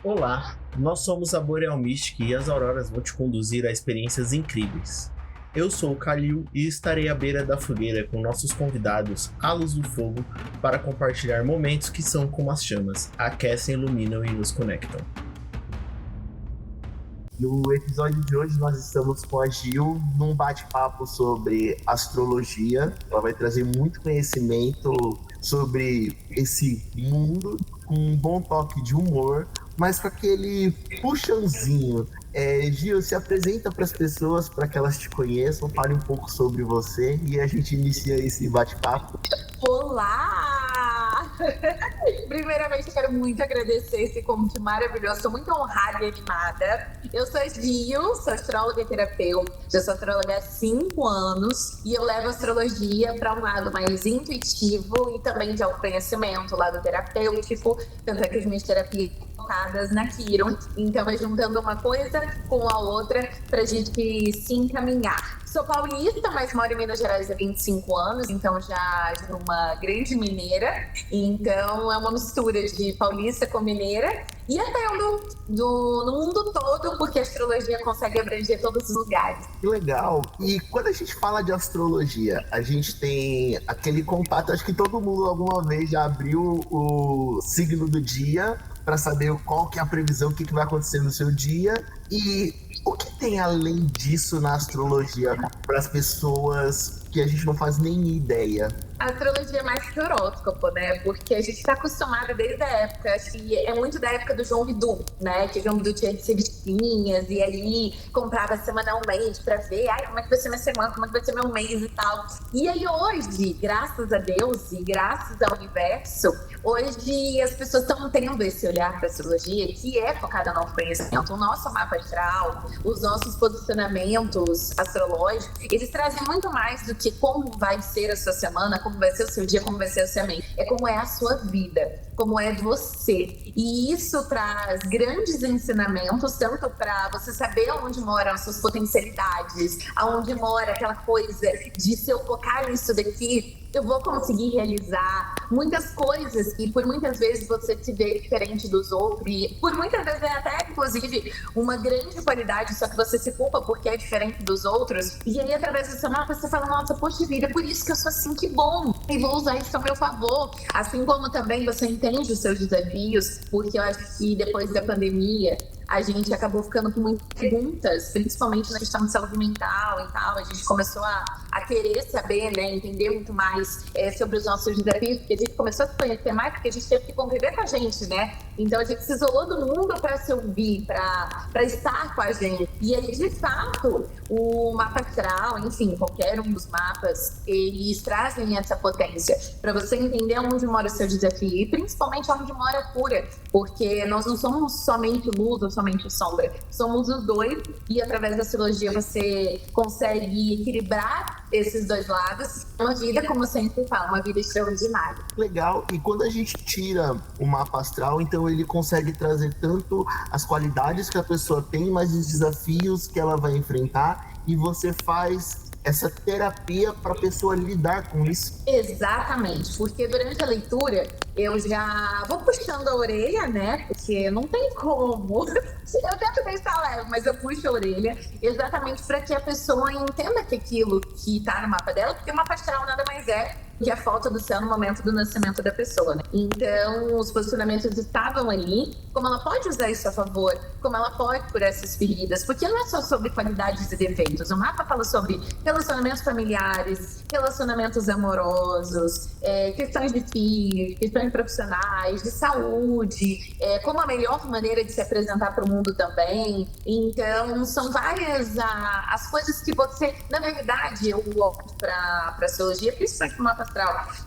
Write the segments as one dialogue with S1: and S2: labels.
S1: Olá, nós somos a Boreal Mystic e as auroras vão te conduzir a experiências incríveis. Eu sou o Kalil e estarei à beira da fogueira com nossos convidados à luz do fogo para compartilhar momentos que são como as chamas, aquecem, iluminam e nos conectam. No episódio de hoje nós estamos com a Gil num bate-papo sobre astrologia. Ela vai trazer muito conhecimento sobre esse mundo com um bom toque de humor, mas com aquele puxãozinho. Gil, se apresenta para as pessoas para que elas te conheçam, fale um pouco sobre você e a gente inicia esse bate-papo.
S2: Olá! Primeiramente, eu quero muito agradecer esse convite maravilhoso. Estou muito honrada e animada. Eu sou a Gil, sou astróloga e terapeuta. Já sou astróloga há 5 anos e eu levo a astrologia para um lado mais intuitivo e também de autoconhecimento, lado terapêutico. Tanto é que as minhas terapias focadas na Quiron. Então, é juntando uma coisa com a outra para a gente se encaminhar. Sou paulista, mas moro em Minas Gerais há 25 anos, então já sou uma grande mineira. Então é uma mistura de paulista com mineira e até no mundo todo, porque a astrologia consegue abranger todos os lugares.
S1: Que legal! E quando a gente fala de astrologia, a gente tem aquele contato, acho que todo mundo alguma vez já abriu o signo do dia para saber qual que é a previsão, o que vai acontecer no seu dia. E o que tem além disso na astrologia para as pessoas que a gente não faz nem ideia?
S2: A astrologia é mais que horóscopo, né? Porque a gente está acostumado desde a época, acho que é muito da época do João Bidu, né? Que o João Bidu tinha revistinhas e ali comprava semanalmente para ver, como é que vai ser minha semana, como é que vai ser meu mês e tal. E aí hoje, graças a Deus e graças ao universo, hoje as pessoas estão tendo esse olhar para a astrologia que é focada no autoconhecimento. O nosso mapa astral, os nossos posicionamentos astrológicos, eles trazem muito mais do que como vai ser a sua semana, como vai ser o seu dia, como vai ser o seu mês. É como é a sua vida, como é você. E isso traz grandes ensinamentos, tanto para você saber onde moram as suas potencialidades, aonde mora aquela coisa de se eu focar nisso daqui, eu vou conseguir realizar muitas coisas e por muitas vezes você se vê diferente dos outros e por muitas vezes é até inclusive uma grande qualidade, só que você se culpa porque é diferente dos outros e aí através do seu mapa você fala, nossa, poxa vida, é por isso que eu sou assim, que bom, e vou usar isso a meu favor, assim como também você entende os seus desafios, porque eu acho que depois da pandemia a gente acabou ficando com muitas perguntas, principalmente na questão de saúde mental e tal. A gente começou a querer saber, né, entender muito mais sobre os nossos desafios, porque a gente começou a se conhecer mais, porque a gente teve que conviver com a gente, né? Então a gente se isolou do mundo para se ouvir, para estar com a gente. E aí, de fato, o mapa astral, enfim, qualquer um dos mapas, eles trazem essa potência para você entender onde mora o seu desafio e principalmente onde mora a cura, porque nós não somos somente luz ou somente sombra, somos os dois e através da astrologia você consegue equilibrar esses dois lados. Uma vida, como eu sempre falo, uma vida extraordinária.
S1: Legal, e quando a gente tira o mapa astral, então ele consegue trazer tanto as qualidades que a pessoa tem, mas os desafios que ela vai enfrentar, e você faz essa terapia para a pessoa lidar com isso.
S2: Exatamente, porque durante a leitura eu já vou puxando a orelha, né? Porque não tem como. Eu tento deixar leve, mas eu puxo a orelha exatamente para que a pessoa entenda que aquilo que está no mapa dela, porque o mapa astral nada mais é que a falta do céu no momento do nascimento da pessoa, né? Então, os posicionamentos estavam ali, como ela pode usar isso a favor, como ela pode curar essas feridas, porque não é só sobre qualidades e defeitos. O mapa fala sobre relacionamentos familiares, relacionamentos amorosos, questões de filhos, questões profissionais, de saúde, como a melhor maneira de se apresentar para o mundo também. Então, são várias as coisas que você, na verdade, eu olho para a astrologia, principalmente no mapa astral,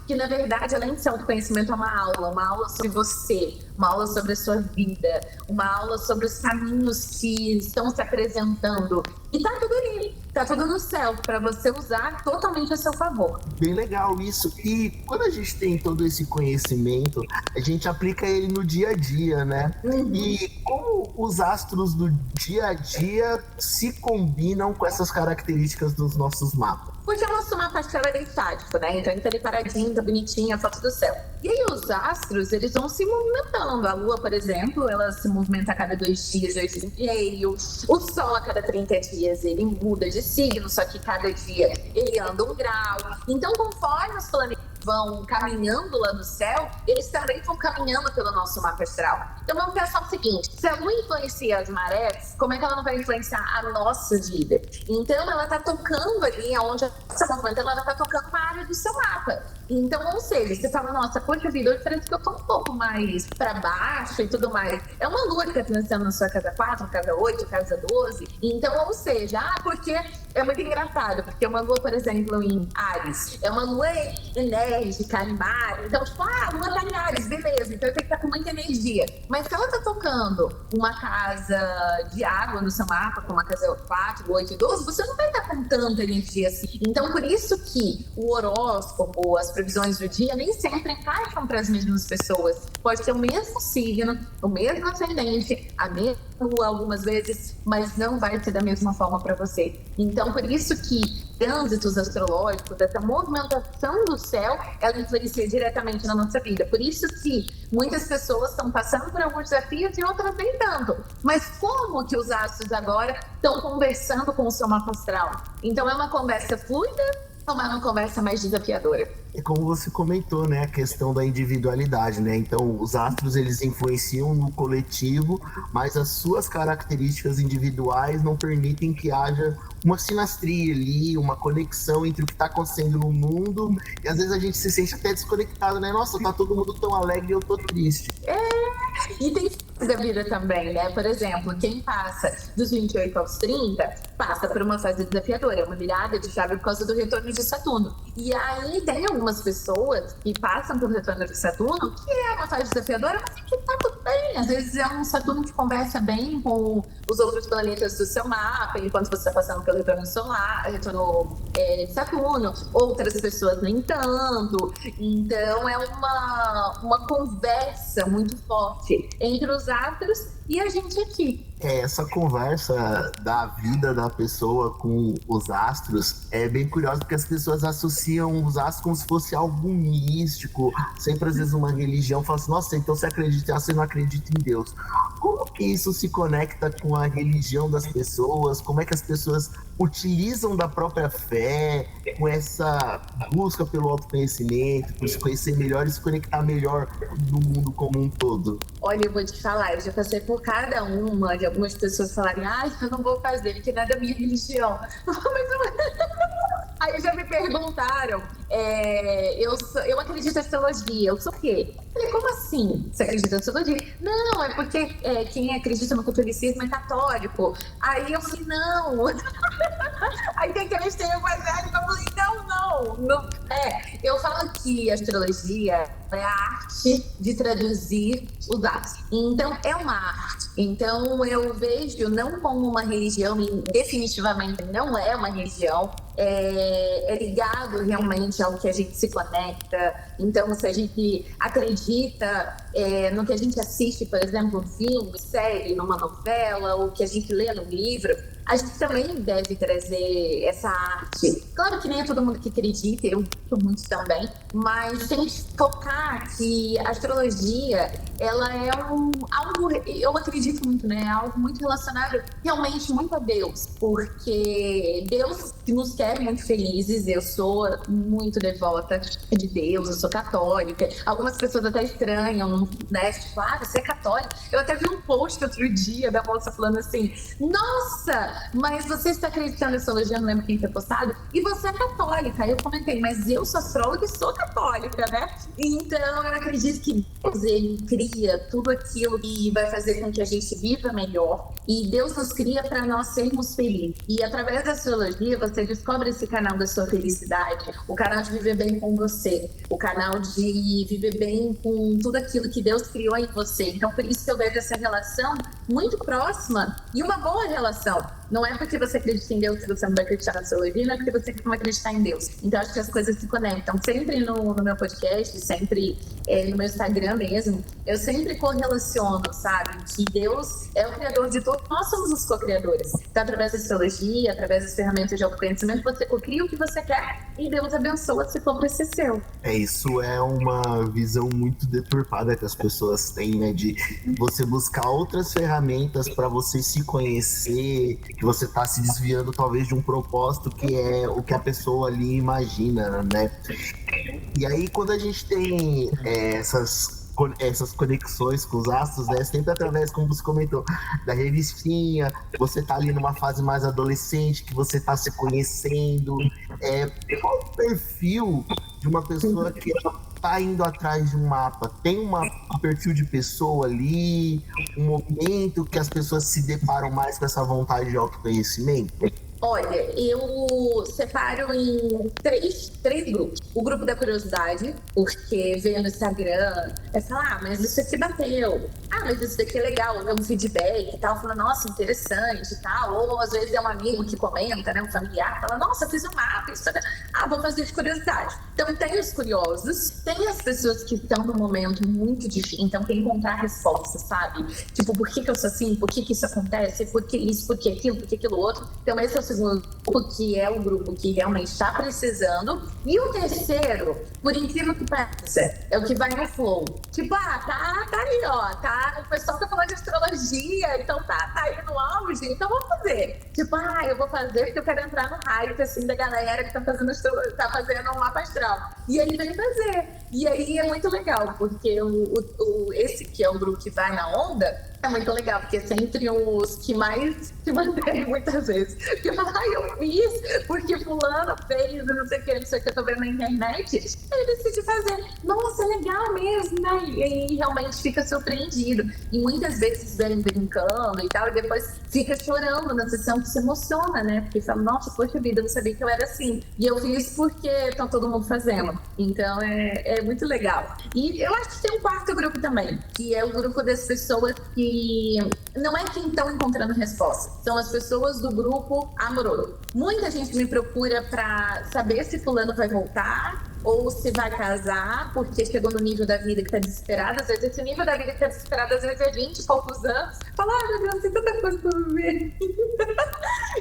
S2: que na verdade, além de ser autoconhecimento, é uma aula sobre você, uma aula sobre a sua vida, uma aula sobre os caminhos que estão se apresentando. E tá tudo ali, tá tudo no céu, para você usar totalmente a seu favor.
S1: Bem legal isso. E quando a gente tem todo esse conhecimento, a gente aplica ele no dia a dia, né? E como os astros do dia a dia se combinam com essas características dos nossos mapas?
S2: Porque o nosso mapa astral é estático, né? Então ele tá ali paradinho, tá bonitinho, a foto do céu. E aí os astros, eles vão se movimentando. A Lua, por exemplo, ela se movimenta a cada 2 dias, 2 dias e meio. O Sol, a cada 30 dias, ele muda de signo, só que cada dia ele anda 1 grau. Então, conforme os planetas vão caminhando lá no céu, eles também vão caminhando pelo nosso mapa astral. Então vamos pensar o seguinte, se a Lua influencia as marés, como é que ela não vai influenciar a nossa vida? Então ela está tocando ali, onde essa movimento, ela está tocando uma área do seu mapa. Então, ou seja, você fala, nossa, poxa vida, hoje parece que eu tô um pouco mais para baixo e tudo mais. É uma Lua que está transitando na sua casa 4, casa 8, casa 12. Então, ou seja, porque é muito engraçado, porque uma Lua, por exemplo, em Áries, é uma Lua enérgica, animada. Então, tipo, a Lua tá em Áries, beleza. Então, tem que estar com muita energia. Mas se ela tá tocando uma casa de água no seu mapa, como a casa 4, 8 e 12, você não vai estar com tanta energia assim. Então, por isso que o horóscopo, as previsões do dia, nem sempre encaixam para as mesmas pessoas. Pode ter o mesmo signo, o mesmo ascendente, a mesma Lua algumas vezes, mas não vai ser da mesma forma para você. Então, por isso que trânsitos astrológicos, essa movimentação do céu, ela influencia diretamente na nossa vida. Por isso que muitas pessoas estão passando por alguns desafios e outras nem tanto. Mas como que os astros agora estão conversando com o seu mapa astral? Então é uma conversa fluida ou é uma conversa mais desafiadora?
S1: É como você comentou, né, a questão da individualidade, né? Então, os astros, eles influenciam no coletivo, mas as suas características individuais não permitem que haja uma sinastria ali, uma conexão entre o que está acontecendo no mundo, e às vezes a gente se sente até desconectado, né? Nossa, tá todo mundo tão alegre e eu tô triste.
S2: E tem da vida também, né? Por exemplo, quem passa dos 28 aos 30 passa por uma fase desafiadora, uma virada de chave por causa do retorno de Saturno. E aí tem algumas pessoas que passam pelo retorno de Saturno que é uma fase desafiadora, mas que tá tudo bem. Às vezes é um Saturno que conversa bem com os outros planetas do seu mapa, enquanto você está passando pelo retorno solar, retorno de Saturno. Outras pessoas nem tanto. Então é uma conversa muito forte entre os astros e a gente aqui.
S1: Essa conversa da vida da pessoa com os astros é bem curiosa, porque as pessoas associam os astros como se fosse algo místico, sempre às vezes uma religião, fala assim, nossa, então você acredita em astros, você não acredita em Deus. Como que isso se conecta com a religião das pessoas? Como é que as pessoas utilizam da própria fé, com essa busca pelo autoconhecimento, por se conhecer melhor e se conectar melhor no mundo como um todo?
S2: Olha, eu vou te falar, eu já passei por cada uma de algumas pessoas falarem, eu não vou fazer, porque não é da minha religião. Aí já me perguntaram, eu acredito em astrologia, eu sou o quê? Eu falei, como assim? Você acredita em astrologia? Não, é porque quem acredita no catolicismo é católico. Aí eu falei, não. Aí tem crente evangélico, eu falei, não. Eu falo que a astrologia é a arte de traduzir os astros. Então, é uma arte. Então, eu vejo não como uma religião, e definitivamente não é uma religião, é ligado realmente ao que a gente se conecta. Então, se a gente acredita no que a gente assiste, por exemplo, um filme, série, numa novela, ou que a gente lê num livro, a gente também deve trazer essa arte. Claro que nem é todo mundo que acredita, eu acredito muito também, mas tem que focar que a astrologia, ela é algo, eu acredito muito, né? Algo muito relacionado realmente muito a Deus, porque Deus nos quer muito felizes. Eu sou muito devota de Deus, eu sou católica. Algumas pessoas até estranham, né? Tipo, você é católica? Eu até vi um post outro dia da moça falando assim, nossa, mas você está acreditando em astrologia, não lembro quem foi postado, e você é católica. Aí eu comentei, mas eu sou astróloga e sou católica, né? Então eu acredito que Deus, ele cria tudo aquilo que vai fazer com que a gente viva melhor, e Deus nos cria para nós sermos felizes. E através da astrologia você descobre esse canal da sua felicidade, o canal de viver bem com você, o canal de viver bem com tudo aquilo que Deus criou em você. Então por isso que eu vejo essa relação muito próxima e uma boa relação. Não é porque você acredita em Deus que você não vai acreditar na astrologia, não é porque você não vai acreditar em Deus. Então, acho que as coisas se conectam. Sempre no meu podcast, sempre no meu Instagram mesmo, eu sempre correlaciono, sabe? Que Deus é o criador de tudo, nós somos os co-criadores. Então, através da astrologia, através das ferramentas de autoconhecimento, você cocria o que você quer e Deus abençoa se for para ser seu.
S1: Isso é uma visão muito deturpada que as pessoas têm, né? De você buscar outras ferramentas para você se conhecer, que você tá se desviando talvez de um propósito que é o que a pessoa ali imagina, né? E aí, quando a gente tem essas conexões com os astros, né? Sempre através, como você comentou, da revistinha, você tá ali numa fase mais adolescente, que você tá se conhecendo. Qual o perfil de uma pessoa que tá indo atrás de um mapa? Tem um perfil de pessoa ali, um momento que as pessoas se deparam mais com essa vontade de autoconhecimento?
S2: Olha, eu separo em três grupos. O grupo da curiosidade, porque vê no Instagram, falar, mas isso aqui bateu. Mas isso daqui é legal, ver um feedback e tal. Fala, nossa, interessante e tal. Ou às vezes é um amigo que comenta, né, um familiar, fala, nossa, fiz um mapa, isso, vou fazer de curiosidade. Então tem os curiosos, tem as pessoas que estão num momento muito difícil, então tem que encontrar respostas, sabe? Tipo, por que eu sou assim? Por que isso acontece? Por que isso? Por que aquilo? Por que aquilo outro? Então esse é o segundo grupo, que é o grupo que realmente está precisando. E o terceiro, por incrível que pareça, é o que vai no flow. Tipo, tá ali, ó, tá o pessoal que falou de astrologia, então tá aí no auge, então vou fazer. Tipo, eu vou fazer porque eu quero entrar no hype, assim, da galera que tá fazendo um mapa astral. E aí vem fazer. E aí é muito legal, porque esse que é o grupo que vai na onda, é muito legal, porque é sempre os que mais se mantêm muitas vezes. Porque eu falo, eu fiz, porque fulano fez, não sei o que eu tô vendo na internet. Ele decide fazer. Nossa, é legal mesmo, né? E aí realmente fica surpreendido. E muitas vezes vem brincando e tal, e depois fica chorando na sessão, que se emociona, né? Porque fala, nossa, poxa vida, eu não sabia que eu era assim. E eu fiz porque tá todo mundo fazendo. Então é muito legal. E eu acho que tem um quarto grupo também, que é o grupo das pessoas que não é quem estão encontrando resposta, são as pessoas do grupo amoroso. Muita gente me procura para saber se fulano vai voltar ou se vai casar, porque chegou no nível da vida que tá desesperada. Às vezes esse nível da vida que tá desesperada, às vezes é 20 e poucos anos. Fala, meu Deus, tem tanta coisa pra viver.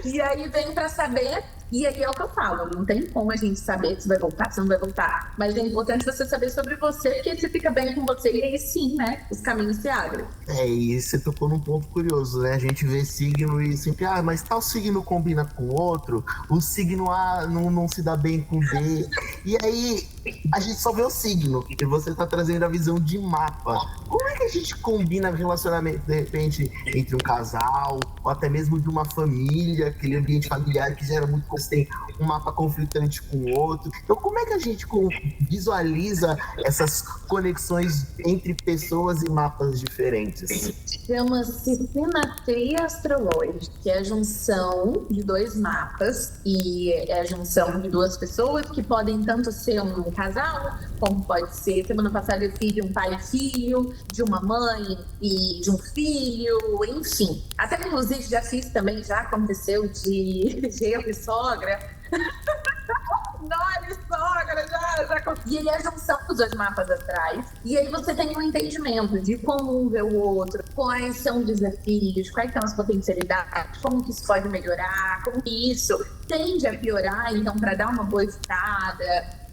S2: E aí vem pra saber. E aí é o que eu falo, não tem como a gente saber se vai voltar, se não vai voltar. Mas é importante você saber sobre você, porque você fica bem com você e aí sim, né, os caminhos se abrem.
S1: E você tocou num ponto curioso, né? A gente vê signo e sempre, mas tal signo combina com outro, o signo A não se dá bem com B. E aí a gente só vê o signo, e você tá trazendo a visão de mapa. Como é que a gente combina relacionamento, de repente, entre um casal, ou até mesmo de uma família, aquele ambiente familiar que gera muito, você tem um mapa conflitante com o outro. Então, como é que a gente visualiza essas conexões entre pessoas e mapas diferentes?
S2: Chama-se simetria astrológica, que é a junção de dois mapas e é a junção de duas pessoas que podem tanto ser um casal, como pode ser, semana passada eu fiz de um pai e filho, de uma mãe e de um filho, enfim. Até inclusive já fiz também, já aconteceu de genro e sogra. Nós, sogra, já. E aí a junção dos dois mapas atrás. E aí você tem um entendimento de como um vê o outro, quais são os desafios, quais são as potencialidades, como que isso pode melhorar, como que isso tende a piorar, então, para dar uma boa estada.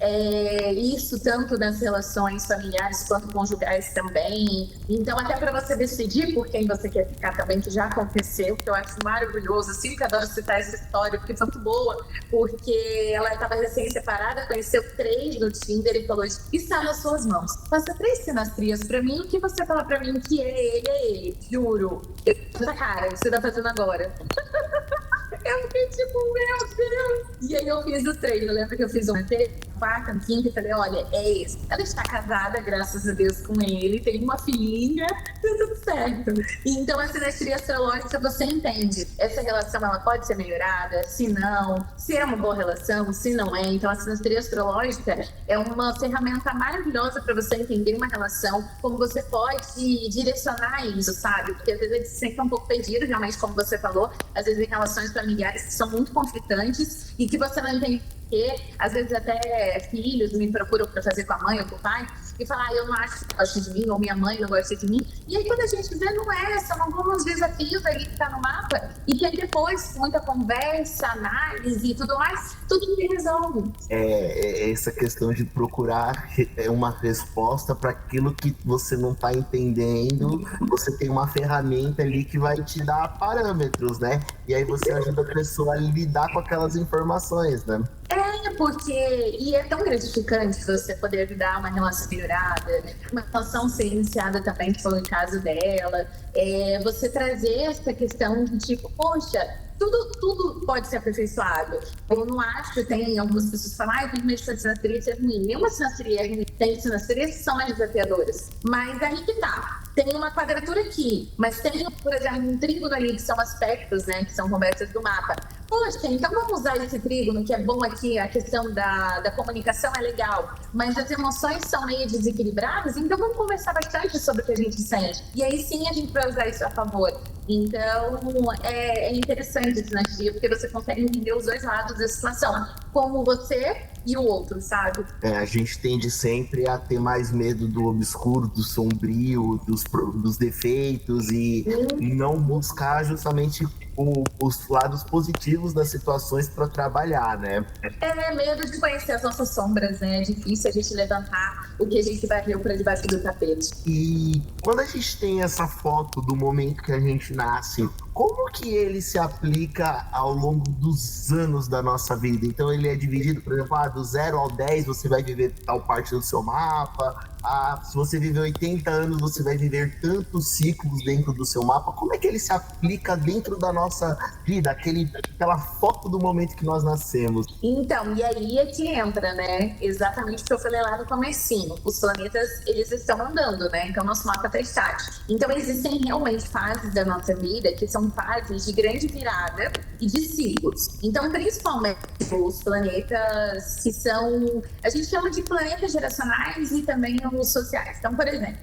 S2: Isso tanto nas relações familiares quanto conjugais também. Então, até para você decidir por quem você quer ficar também, que já aconteceu, que eu acho maravilhoso, assim, que adoro citar essa história, porque é muito boa, porque ela estava recém-separada, conheceu 3 no Tinder e falou, está nas suas mãos. Faça 3 sinastrias para mim, o que você fala para mim que é ele, juro. Essa cara, que você está fazendo agora. Eu fiquei tipo, meu Deus. E aí eu fiz o treino. Eu lembro que eu fiz uma quarta, quinta, e falei, olha, é isso. Ela está casada, graças a Deus, com ele, tem uma filhinha, tá tudo certo. Então, a sinastria astrológica, você entende. Essa relação, ela pode ser melhorada, se não, se é uma boa relação, se não é. Então, a sinastria astrológica é uma ferramenta maravilhosa para você entender uma relação, como você pode direcionar isso, sabe? Porque às vezes a gente se sente um pouco perdido, realmente, como você falou, às vezes em relações familiares que são muito conflitantes e que você não entende. Porque, às vezes, até filhos me procuram para fazer com a mãe ou com o pai e falar, eu não acho que gosta de mim, ou minha mãe não gosta de mim. E aí, quando a gente vê, não é, são alguns desafios ali que tá no mapa e que aí depois, muita conversa, análise e tudo mais, tudo se resolve.
S1: Essa questão de procurar uma resposta para aquilo que você não está entendendo, você tem uma ferramenta ali que vai te dar parâmetros, né? E aí você ajuda a pessoa a lidar com aquelas informações, né?
S2: Porque e é tão gratificante você poder ajudar uma relação melhorada, uma relação ser iniciada também, que foi o caso dela, você trazer essa questão de tipo, poxa, tudo pode ser aperfeiçoado. Eu não acho, tem algumas pessoas que falam, tem medo de sinastria ser ruim. Nenhuma sinastria é ruim. Tem sinastrias que são mais desafiadoras. Mas aí que tá. Tem uma quadratura aqui, mas tem, por exemplo, um trígono ali, que são aspectos, né, que são cobertas do mapa. Poxa, então vamos usar esse trígono, que é bom aqui, a questão da comunicação é legal, mas as emoções são meio desequilibradas, então vamos conversar bastante sobre o que a gente sente. E aí sim a gente vai usar isso a favor. Então, é interessante a sinastria, porque você consegue entender os dois lados da situação, como você e o outro, sabe?
S1: A gente tende sempre a ter mais medo do obscuro, do sombrio, dos defeitos e não buscar justamente os lados positivos das situações para trabalhar, né?
S2: Medo de conhecer as nossas sombras, né? É difícil a gente levantar o que a gente vai ver para debaixo do tapete.
S1: E quando a gente tem essa foto do momento que a gente nasce, como que ele se aplica ao longo dos anos da nossa vida? Então ele é dividido, por exemplo, do 0 ao 10 você vai viver tal parte do seu mapa, se você viver 80 anos você vai viver tantos ciclos dentro do seu mapa. Como é que ele se aplica dentro da nossa vida, aquela foto do momento que nós nascemos?
S2: Então, e aí é que entra, né? Exatamente o que eu falei lá no comecinho. Os planetas, eles estão andando, né? Então nosso mapa está estático. Então existem realmente fases da nossa vida que são fases de grande virada e de ciclos. Então, principalmente os planetas que são, a gente chama de planetas geracionais e também os sociais. Então, por exemplo,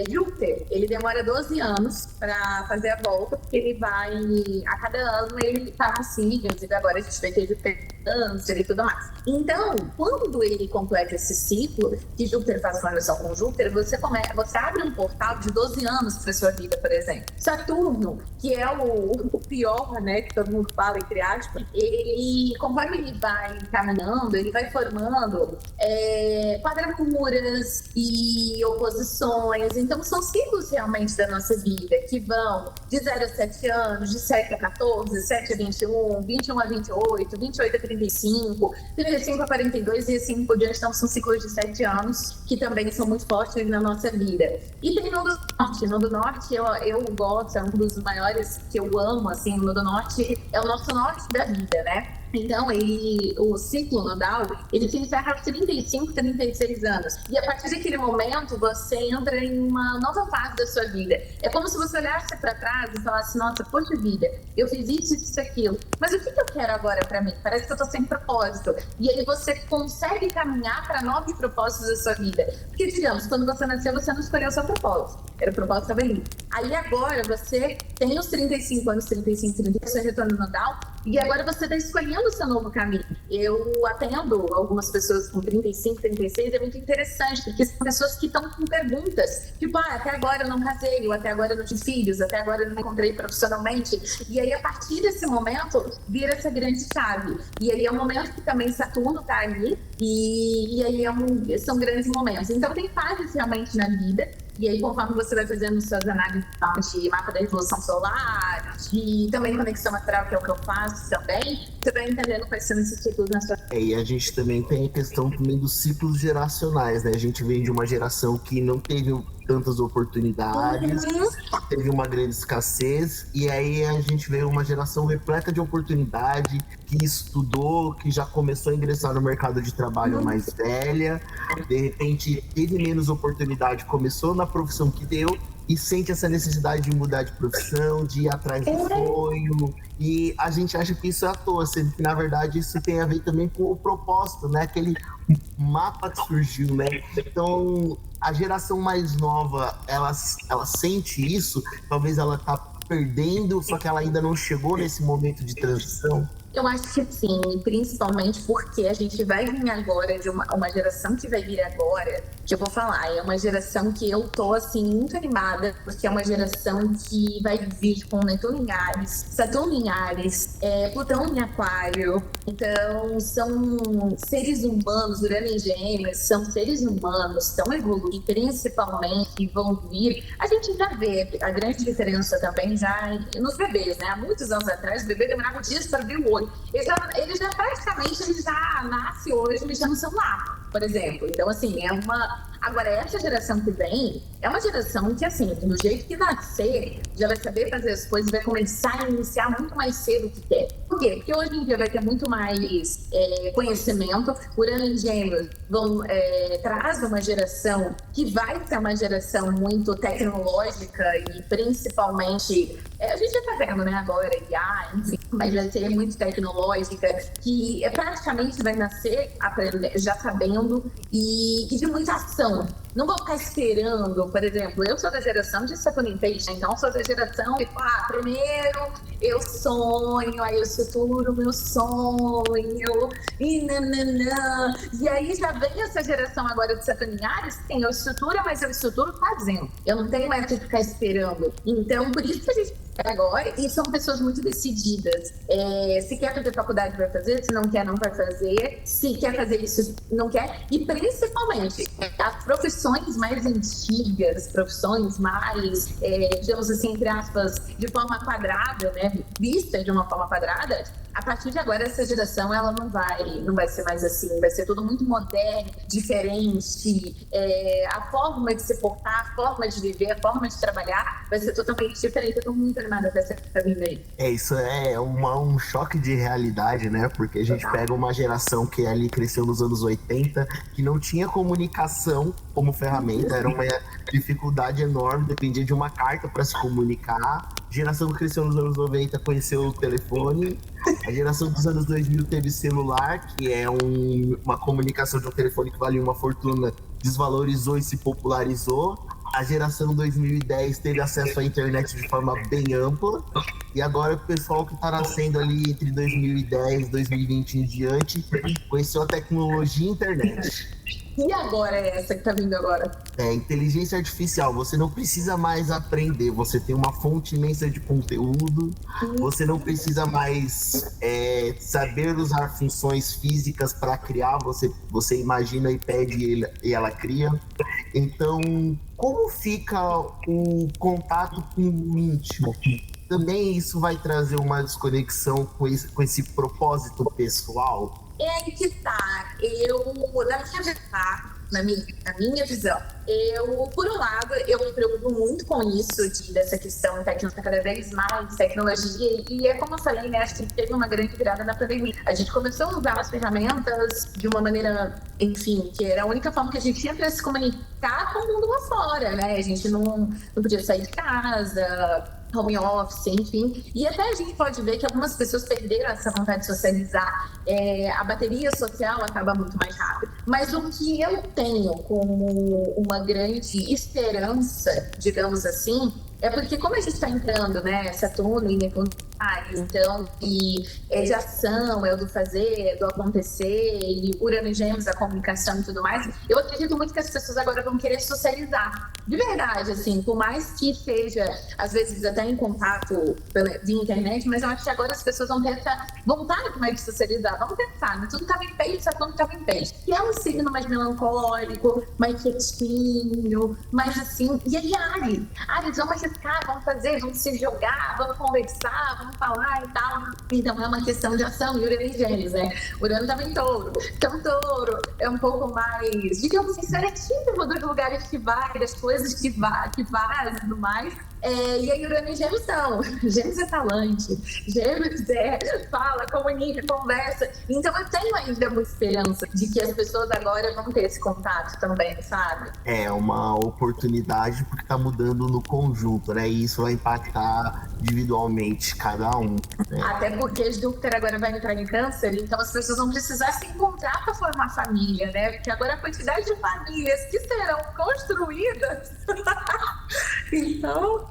S2: Júpiter, ele demora 12 anos para fazer a volta, porque ele vai, a cada ano ele tá nos signos, e agora a gente vai ter Júpiter, Câncer e tudo mais. Então, quando ele completa esse ciclo, que Júpiter faz conjunção com Júpiter, você abre um portal de 12 anos para sua vida, por exemplo. Saturno, que é o pior, né, que todo mundo fala, entre aspas, ele, conforme ele vai caminhando, ele vai formando quadraturas e oposições. Então, são ciclos realmente da nossa vida, que vão de 0 a 7 anos, de 7 a 14, 7 a 21, 21 a 28, 28 a 35, 35 a 42 e assim por diante. Então, são ciclos de 7 anos que também são muito fortes na nossa vida. E tem Nodo Norte. Nodo Norte, eu gosto, é um dos maiores que eu amo, assim, o Nodo Norte é o nosso norte da vida, né? Então, o ciclo nodal, ele se encerra aos 35, 36 anos. E a partir daquele momento, você entra em uma nova fase da sua vida. É como se você olhasse para trás e falasse, nossa, poxa vida, eu fiz isso, aquilo. Mas o que eu quero agora para mim? Parece que eu tô sem propósito. E aí você consegue caminhar para novos propósitos da sua vida. Porque, digamos, quando você nasceu, você não escolheu o seu propósito. Era o propósito da velhice. Aí agora você tem os 35 anos, 35, 36, seu retorno nodal, e agora você está escolhendo o seu novo caminho. Eu atendo algumas pessoas com 35, 36, é muito interessante, porque são pessoas que estão com perguntas, tipo, até agora eu não casei, ou até agora eu não tive filhos, até agora eu não me encontrei profissionalmente, e aí a partir desse momento, vira essa grande chave. E aí é um momento que também Saturno está ali, e aí são grandes momentos. Então tem fases realmente na vida, e aí, conforme você vai fazendo suas análises de mapa da revolução solar, de também conexão astral, que é o que eu faço também, você vai entendendo quais são esses ciclos na sua vida.
S1: E a gente também tem a questão também dos ciclos geracionais, né? A gente vem de uma geração que não teve tantas oportunidades, teve uma grande escassez, e aí a gente vê uma geração repleta de oportunidade, que estudou, que já começou a ingressar no mercado de trabalho mais velha, de repente teve menos oportunidade, começou na profissão que deu, e sente essa necessidade de mudar de profissão, de ir atrás do sonho, e a gente acha que isso é à toa, sendo que na verdade isso tem a ver também com o propósito, né? Aquele mapa que surgiu, né? Então a geração mais nova, ela sente isso, talvez ela tá perdendo, só que ela ainda não chegou nesse momento de transição.
S2: Eu acho que sim, principalmente porque a gente vai vir agora de uma geração que vai vir agora, que eu vou falar, é uma geração que eu tô, assim, muito animada, porque é uma geração que vai vir com Netuno em Áries, Saturno em Áries, Plutão em Aquário, então são seres humanos, Urano em Gêmeos, são seres humanos tão evoluídos, principalmente vão vir, a gente já vê a grande diferença também já nos bebês, né? Há muitos anos atrás, o bebê demorava dias para abrir o olho. Ele já praticamente já nasce hoje mexendo no celular, por exemplo. Então, assim, Agora, essa geração que vem é uma geração que, assim, do jeito que nascer, já vai saber fazer as coisas, vai começar a iniciar muito mais cedo o que quer. Por quê? Porque hoje em dia vai ter muito mais conhecimento. Urano em Gêmeos traz uma geração que vai ser uma geração muito tecnológica e principalmente, a gente já está vendo, né, agora, IA, enfim, mas vai ser muito tecnológica, que praticamente vai nascer já sabendo e de muita ação. Não vou ficar esperando, por exemplo, eu sou da geração de Saturno em Peixe, então sou da geração de, primeiro eu sonho, aí eu estruturo o meu sonho, e nananã. E aí já vem essa geração agora de Saturno em Áries, sim, eu estruturo, mas eu estruturo fazendo. Eu não tenho mais que ficar esperando. Então, por isso que a gente agora, e são pessoas muito decididas. Se quer fazer faculdade, vai fazer. Se não quer, não vai fazer. Se quer fazer isso, não quer. E principalmente, as profissões mais antigas, profissões mais, digamos assim, entre aspas, de forma quadrada, né? Vista de uma forma quadrada, a partir de agora, essa geração, ela não vai ser mais assim. Vai ser tudo muito moderno, diferente. A forma de se portar, a forma de viver, a forma de trabalhar vai ser totalmente diferente. Eu tô muito animada dessa vindo aí.
S1: Isso é um choque de realidade, né? Porque a gente pega uma geração que ali cresceu nos anos 80, que não tinha comunicação como ferramenta, era uma dificuldade enorme, dependia de uma carta para se comunicar. A geração que cresceu nos anos 90 conheceu o telefone. A geração dos anos 2000 teve celular, que é uma comunicação de um telefone que valia uma fortuna, desvalorizou e se popularizou. A geração 2010 teve acesso à internet de forma bem ampla. E agora o pessoal que está nascendo ali entre 2010 e 2020 em diante conheceu a tecnologia e a internet.
S2: E agora essa que tá vindo agora?
S1: Inteligência artificial. Você não precisa mais aprender. Você tem uma fonte imensa de conteúdo. Você não precisa mais saber usar funções físicas para criar. Você imagina e pede e ela cria. Então, como fica o contato com o íntimo? Também isso vai trazer uma desconexão com esse propósito pessoal?
S2: É aí que tá. Na minha visão, por um lado, eu me preocupo muito com isso, dessa questão tecnológica, cada vez mais tecnologia, e é como eu falei, né, acho que teve uma grande virada na pandemia. A gente começou a usar as ferramentas de uma maneira, enfim, que era a única forma que a gente tinha para se comunicar com o mundo lá fora, né? A gente não podia sair de casa, home office, enfim. E até a gente pode ver que algumas pessoas perderam essa vontade de socializar. A bateria social acaba muito mais rápido. Mas o que eu tenho como uma grande esperança, digamos assim, é porque como a gente está entrando, né, Saturno e Netuno, então, de ação, é o do fazer, é do acontecer, e Urano e Gêmeos, a comunicação e tudo mais, eu acredito muito que as pessoas agora vão querer socializar. De verdade, assim, por mais que seja, às vezes, até em contato via internet, mas eu acho que agora as pessoas vão ter essa vontade mais de socializar. Vamos pensar, né? Tudo estava em peixe, Saturno estava em peixe. E é um um signo mais melancólico, mais quietinho, mais assim. E aí, Ares, vamos arriscar, vamos fazer, vamos se jogar, vamos conversar, vamos falar e tal. Então é uma questão de ação, e Urano em Gêmeos, né? Urano estava em Touro. Então, Touro é um pouco mais, digamos assim, seletivo dos lugares que vai, das coisas que faz e tudo mais. E aí, Urano em Gêmeos não. Gêmeos é talante. Gêmeos fala, comunica, conversa. Então, eu tenho ainda uma esperança de que as pessoas agora vão ter esse contato também, sabe?
S1: É uma oportunidade porque tá mudando no conjunto, né? E isso vai impactar individualmente cada um. Né?
S2: Até porque Júpiter agora vai entrar em Câncer, então as pessoas vão precisar se encontrar para formar família, né? Porque agora a quantidade de famílias que serão construídas. Então...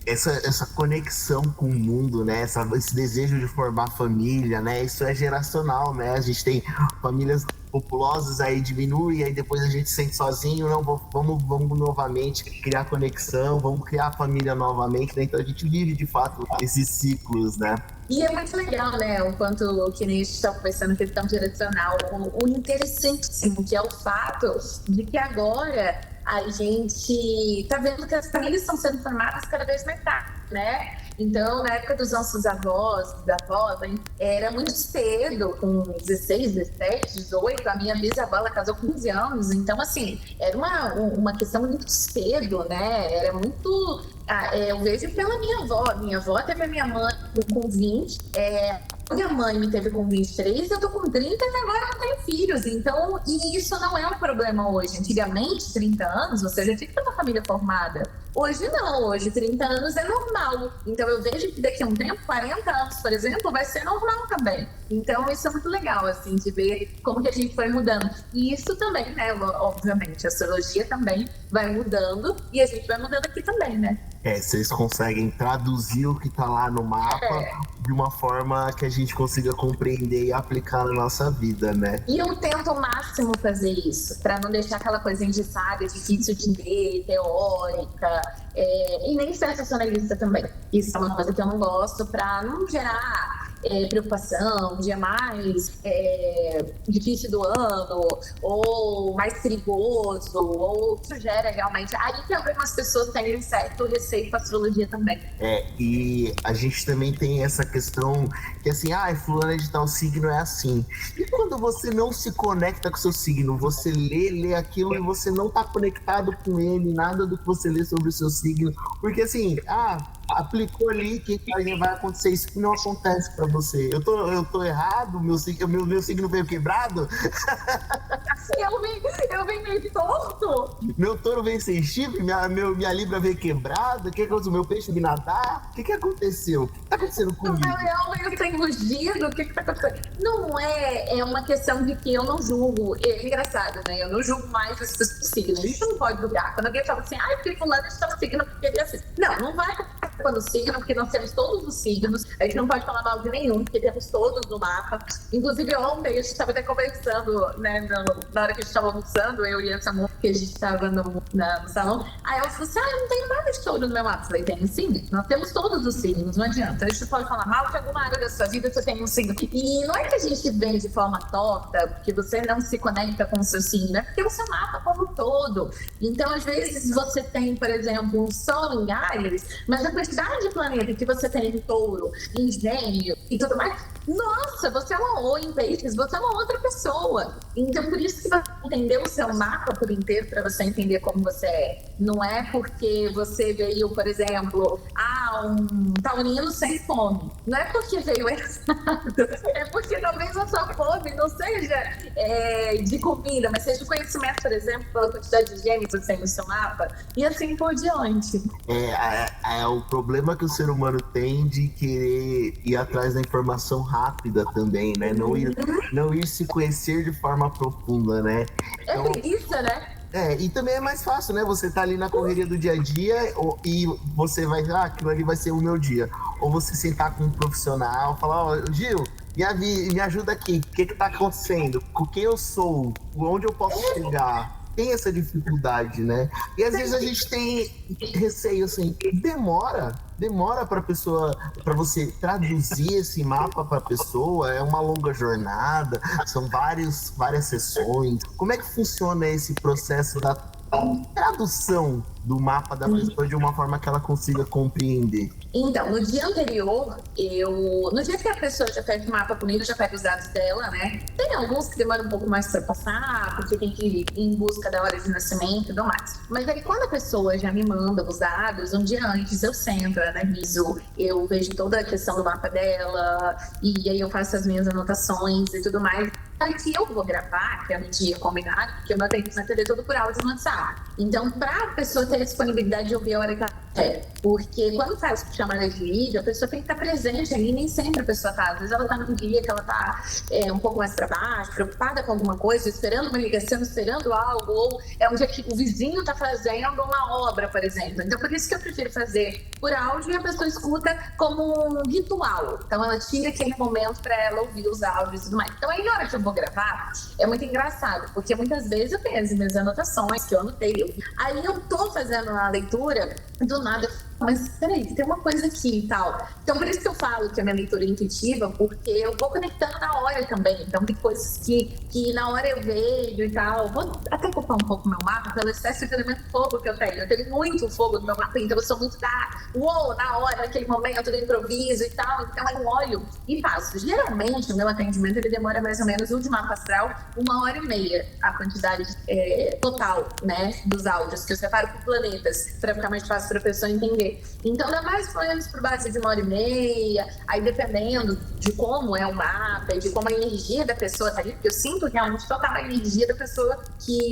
S1: essa conexão com o mundo, né? Esse desejo de formar família, né? Isso é geracional, né? A gente tem famílias populosas, aí diminui, aí depois a gente se sente sozinho, não, vamos novamente criar conexão, vamos criar família novamente, né? Então a gente vive de fato esses ciclos, né?
S2: E é muito legal, né? O quanto que nem a gente está conversando, questão geracional, o interessantíssimo que é o fato de que agora a gente tá vendo que as famílias estão sendo formadas cada vez mais tarde, né? Então, na época dos nossos avós, era muito cedo, com 16, 17, 18. A minha bisavó, ela casou com 15 anos. Então, assim, era uma questão muito cedo, né? Era muito... eu vejo pela minha avó. Minha avó teve a minha mãe com 20. Minha mãe me teve com 23, eu tô com 30 e agora não tenho filhos. Então, e isso não é um problema hoje. Antigamente, 30 anos, você já tinha que ter uma família formada. Hoje não, hoje 30 anos é normal. Então eu vejo que daqui a um tempo, 40 anos, por exemplo, vai ser normal também. Então isso é muito legal, assim, de ver como que a gente foi mudando. E isso também, né, obviamente, a astrologia também vai mudando e a gente vai mudando aqui também, né?
S1: Vocês conseguem traduzir o que tá lá no mapa de uma forma que a gente consiga compreender e aplicar na nossa vida, né?
S2: E eu tento ao máximo fazer isso, para não deixar aquela coisa engessada, difícil de ler, teórica, e nem sensacionalista também. Isso é uma coisa que eu não gosto, para não gerar preocupação, dia mais difícil do ano, ou mais perigoso, ou isso gera realmente. Aí que algumas pessoas têm um certo receio com a astrologia também.
S1: E a gente também tem essa questão que assim, fulano de tal signo é assim. E quando você não se conecta com o seu signo, você lê aquilo e você não tá conectado com ele, nada do que você lê sobre o seu signo, porque assim, aplicou ali que vai acontecer isso que não acontece pra você. Eu tô errado? Meu signo veio quebrado?
S2: Eu vim meio torto.
S1: Meu touro veio sem chifre? Minha libra veio quebrada? O que aconteceu? Meu peixe veio nadar? O que aconteceu? O que tá acontecendo comigo?
S2: Meu leão veio sem rugido? O que tá acontecendo? Não é uma questão de que eu não julgo. É engraçado, né? Eu não julgo mais os signos. A gente não pode julgar. Quando alguém fala assim, porque fulano está no signo porque ele é assim. Não vai quando o signo, porque nós temos todos os signos, a gente não pode falar mal de nenhum, porque temos todos no mapa. Inclusive, ontem a gente estava até conversando, né, na hora que a gente estava almoçando, eu e a Samu, que a gente estava no salão. Aí ela falou assim: eu não tenho nada de touro no meu mapa. Eu falei: tem sim, nós temos todos os signos, não adianta. A gente pode falar mal de alguma área da sua vida, você tem um signo. E não é que a gente vem de forma torta, porque você não se conecta com o seu signo, é porque o seu mapa como um todo. Então, às vezes, você tem, por exemplo, um sol em Áries, mas a quantidade de planeta que você tem em touro, em gêmeo e tudo mais, nossa, você é ou em peixes, você é uma outra pessoa. Então, por isso que você entender o seu mapa por inteiro, para você entender como você é. Não é porque você veio, por exemplo, um taurino sem fome. Não é porque veio errado. É porque talvez a sua fome não seja de comida, mas seja de conhecimento, por exemplo, pela quantidade de gêmeos que você tem no seu mapa, e assim por diante.
S1: O problema que o ser humano tem de querer ir atrás da informação rápida também, né? Não ir se conhecer de forma profunda, né?
S2: Então, é preguiça, né?
S1: E também é mais fácil, né? Você tá ali na correria do dia a dia e você vai, aquilo ali vai ser o meu dia. Ou você sentar com um profissional, falar, Gil, me ajuda aqui, o que tá acontecendo? Com quem eu sou? Onde eu posso chegar? tem essa dificuldade, né? E às vezes a gente tem receio, assim, demora para pessoa, para você traduzir esse mapa para a pessoa, é uma longa jornada, são várias sessões. Como é que funciona esse processo da tradução do mapa da pessoa de uma forma que ela consiga compreender?
S2: Então, no dia anterior, no dia que a pessoa já pega o mapa comigo, já pega os dados dela, né? Tem alguns que demoram um pouco mais para passar, porque tem que ir em busca da hora de nascimento e tudo mais. Mas aí, quando a pessoa já me manda os dados, um dia antes eu sento, eu analiso, eu vejo toda a questão do mapa dela, e aí eu faço as minhas anotações e tudo mais. Aí que eu vou gravar, que é no dia combinado, porque eu não tenho que atender todo por áudio no WhatsApp. Então, para a pessoa ter a disponibilidade de ouvir a hora que ela quer, porque quando faz chamada de vídeo, a pessoa tem que estar presente ali, nem sempre a pessoa está. Às vezes ela está num dia que ela está um pouco mais para baixo, preocupada com alguma coisa, esperando uma ligação, esperando algo, ou é um dia que o vizinho está fazendo uma obra, por exemplo. Então, por isso que eu prefiro fazer por áudio e a pessoa escuta como um ritual. Então, ela tira aquele momento para ela ouvir os áudios e tudo mais. Então, aí na hora que eu vou gravar, é muito engraçado, porque muitas vezes eu tenho as minhas anotações que eu anotei. Aí eu tô fazendo a leitura, do nada, mas peraí, tem uma coisa aqui e tal. Então, por isso que eu falo que a minha leitura é intuitiva, porque eu vou conectando na hora também. Então, tem coisas que na hora eu vejo e tal. Vou até ocupar um pouco meu mapa pelo excesso de elemento fogo que eu tenho. Eu tenho muito fogo no meu mapa, então eu sou muito na hora, naquele momento do improviso e tal. Então, eu olho e faço. Geralmente, o meu atendimento ele demora mais ou menos de mapa astral 1h30, a quantidade total, né, dos áudios, que eu separo por planetas, para ficar mais fácil para a pessoa entender. Então, dá mais ou menos por base de 1h30, aí dependendo de como é o mapa e de como a energia da pessoa tá ali, porque eu sinto realmente total a energia da pessoa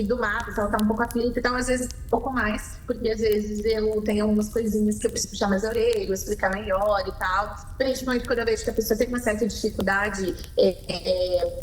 S2: do mapa, se ela tá um pouco aflita, então às vezes um pouco mais, porque às vezes eu tenho algumas coisinhas que eu preciso puxar mais a orelha, explicar melhor e tal, principalmente quando eu vejo que a pessoa tem uma certa dificuldade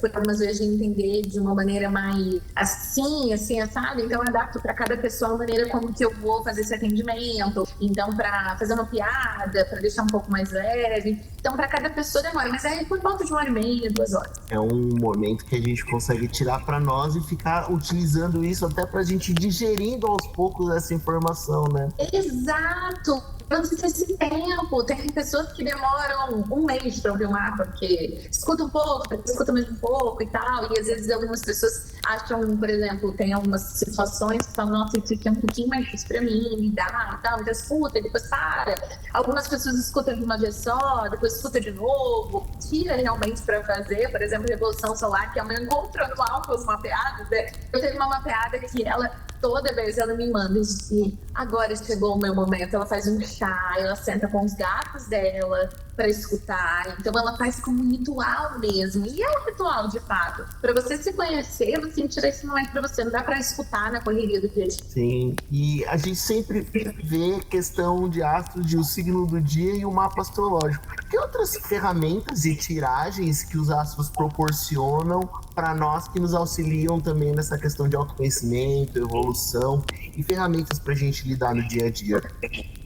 S2: por algumas vezes de entender de uma maneira mais assim, sabe? Então eu adapto para cada pessoa a maneira como que eu vou fazer esse atendimento. Então, para fazer uma piada, para deixar um pouco mais leve. Então, para cada pessoa demora, mas é por volta de 1h30, 2 horas.
S1: É um momento que a gente consegue tirar para nós e ficar utilizando isso até para a gente digerindo aos poucos essa informação, né?
S2: Exato! Eu não sei esse tempo. Tem pessoas que demoram um mês para ouvir o mapa, porque escuta um pouco, escuta mais um pouco e tal. E às vezes algumas pessoas acham, por exemplo, tem algumas situações que falam, nossa, isso aqui é um pouquinho mais difícil para mim, me dá e tal. Então escuta e depois para. Algumas pessoas escutam de uma vez só, depois escuta de novo. Tira realmente para fazer, por exemplo, Revolução Solar, que é o meu encontro anual com os mapeados. Né? Eu tenho uma mapeada que ela, toda vez ela me manda e agora chegou o meu momento. Ela faz um chá, ela senta com os gatos dela para escutar. Então ela faz como um ritual mesmo. E é um ritual, de fato. Para você se conhecer, você tirar esse momento para você. Não dá para escutar na correria do dia a dia.
S1: Sim, e a gente sempre vê questão de astros, de o signo do dia e o mapa astrológico. Que outras ferramentas e tiragens que os astros proporcionam para nós que nos auxiliam também nessa questão de autoconhecimento, evolução e ferramentas para a gente lidar no dia a dia?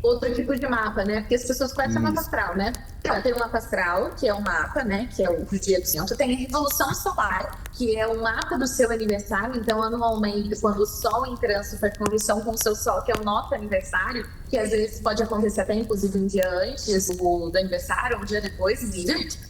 S2: Outro tipo de mapa, né? Porque as pessoas conhecem o mapa astral, né? Então, tem o mapa astral, que é o mapa, né? Que é o dia do centro. Tem a Revolução Solar, que é o mapa do seu aniversário. Então, anualmente, quando o Sol em trânsito faz conjunção com o seu Sol, que é o nosso aniversário, que às vezes pode acontecer até, inclusive, um dia antes do aniversário, ou um dia depois,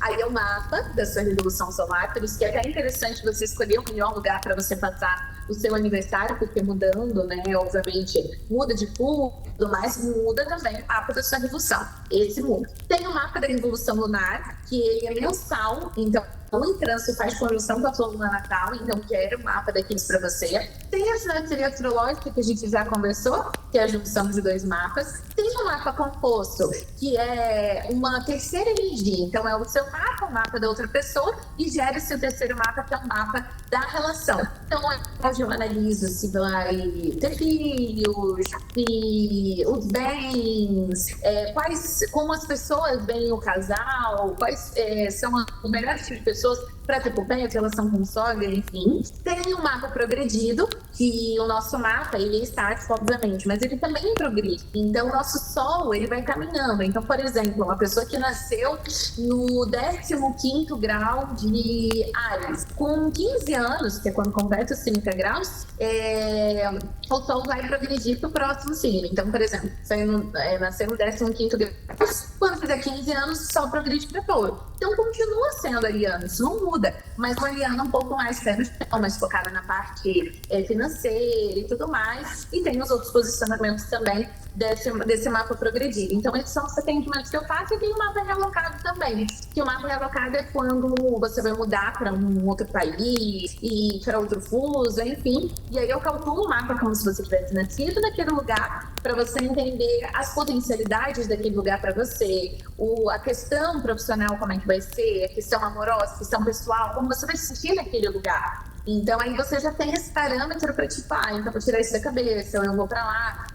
S2: aí é o mapa da sua Revolução Solar. Por isso que é até interessante você escolher o melhor lugar para você passar o seu aniversário, porque mudando, né? Obviamente, muda de tudo, mas muda também o mapa da sua revolução. Esse muda. Tem o mapa da Revolução Lunar, que ele é mensal, então em trânsito faz conjunção com a sua lua natal, então gera o mapa daqueles para você. Tem a simetria astrológica, que a gente já conversou, que é a junção de 2 mapas. Tem o mapa composto, que é uma terceira energia, então é o seu mapa, o mapa da outra pessoa, e gera esse terceiro mapa, que é o mapa da relação. Então, hoje eu analiso se vai ter filhos, se os bens, como as pessoas veem o casal, quais são os melhores tipos de pessoas para ter por bem, a relação com sogra, enfim. Tem o mapa progredido, que o nosso mapa, ele é estático, obviamente, mas ele também progride. Então, o nosso Sol, ele vai caminhando. Então, por exemplo, uma pessoa que nasceu no 15º grau de Áries. Com 15 anos, que é quando completa os 30 graus, o Sol vai progredir para o próximo signo. Então, por exemplo, nascer no 15º grau, quando fizer 15 anos, o Sol progride para Touro. Então, continua sendo ariano, isso não muda, mas uma ariana um pouco mais pé no chão, mais focada na parte financeira e tudo mais, e tem os outros posicionamentos também desse mapa progredido. Então, esses são os atendimentos que eu faço, e tem o mapa realocado também, que o mapa realocado é quando você vai mudar para um outro país e para outro fuso, enfim, e aí eu calculo o mapa como se você tivesse nascido naquele lugar, para você entender as potencialidades daquele lugar para você, a questão profissional, como é que vai ser, a questão amorosa, a questão pessoal, como você vai se sentir naquele lugar. Então, aí você já tem esse parâmetro para tipo, então vou tirar isso da cabeça, eu vou para lá.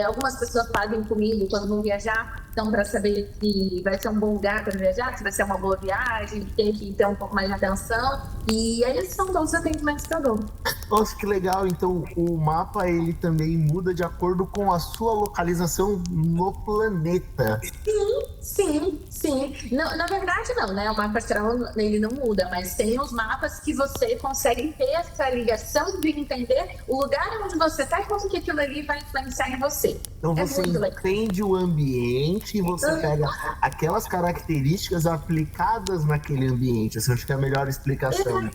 S2: Algumas pessoas fazem comigo quando vão viajar, então para saber se vai ser um bom lugar para viajar, se vai ser uma boa viagem, tem que ter um pouco mais de atenção. E aí esses são todos os atendimentos que eu dou.
S1: Nossa, que legal. Então, o mapa, ele também muda de acordo com a sua localização no planeta.
S2: Sim. Não, na verdade, não, né? O mapa astral, ele não muda, mas tem os mapas que você consegue ter essa ligação de entender o lugar onde você está e como que aquilo ali vai influenciar em você.
S1: Então, você entende o ambiente e você pega aquelas características aplicadas naquele ambiente. Essa acho que é a melhor explicação.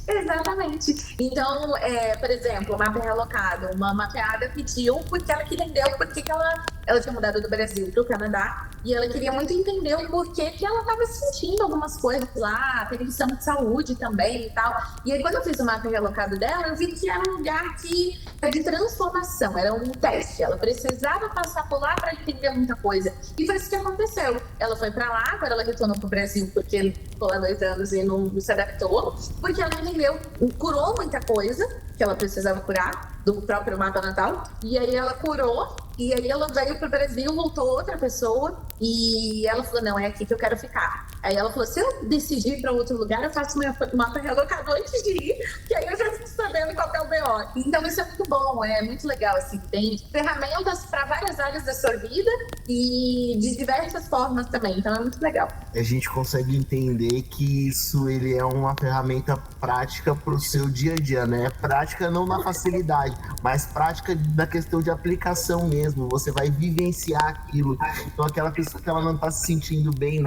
S2: Exatamente. Então, por exemplo, o mapa realocado, uma mapeada pediu porque ela entendeu porque que ela tinha mudado do Brasil para o Canadá e ela queria muito entender o porquê que ela estava sentindo algumas coisas lá, teve questão de saúde também e tal. E aí, quando eu fiz o mapa realocado dela, eu vi que era um lugar de transformação, era um teste. Ela precisava passar por lá para entender muita coisa. E foi isso que aconteceu. Ela foi para lá, agora ela retornou para o Brasil porque ele ficou lá 2 anos e não se adaptou, porque ela entendeu, curou muita coisa que ela precisava curar do próprio mapa natal, e aí ela curou, e aí ela veio pro Brasil, voltou outra pessoa, e ela falou, não, é aqui que eu quero ficar. Aí ela falou, se eu decidir ir para outro lugar, eu faço meu mapa realocado antes de ir, que aí eu já fico sabendo qual é o BO. Então isso é muito bom, é muito legal, assim, tem ferramentas para várias áreas da sua vida, e de diversas formas também, então é muito legal.
S1: A gente consegue entender que isso, ele é uma ferramenta prática pro seu dia a dia, né? Prática não na facilidade, mas prática na questão de aplicação mesmo. Você vai vivenciar aquilo. Então, aquela pessoa que ela não está se sentindo bem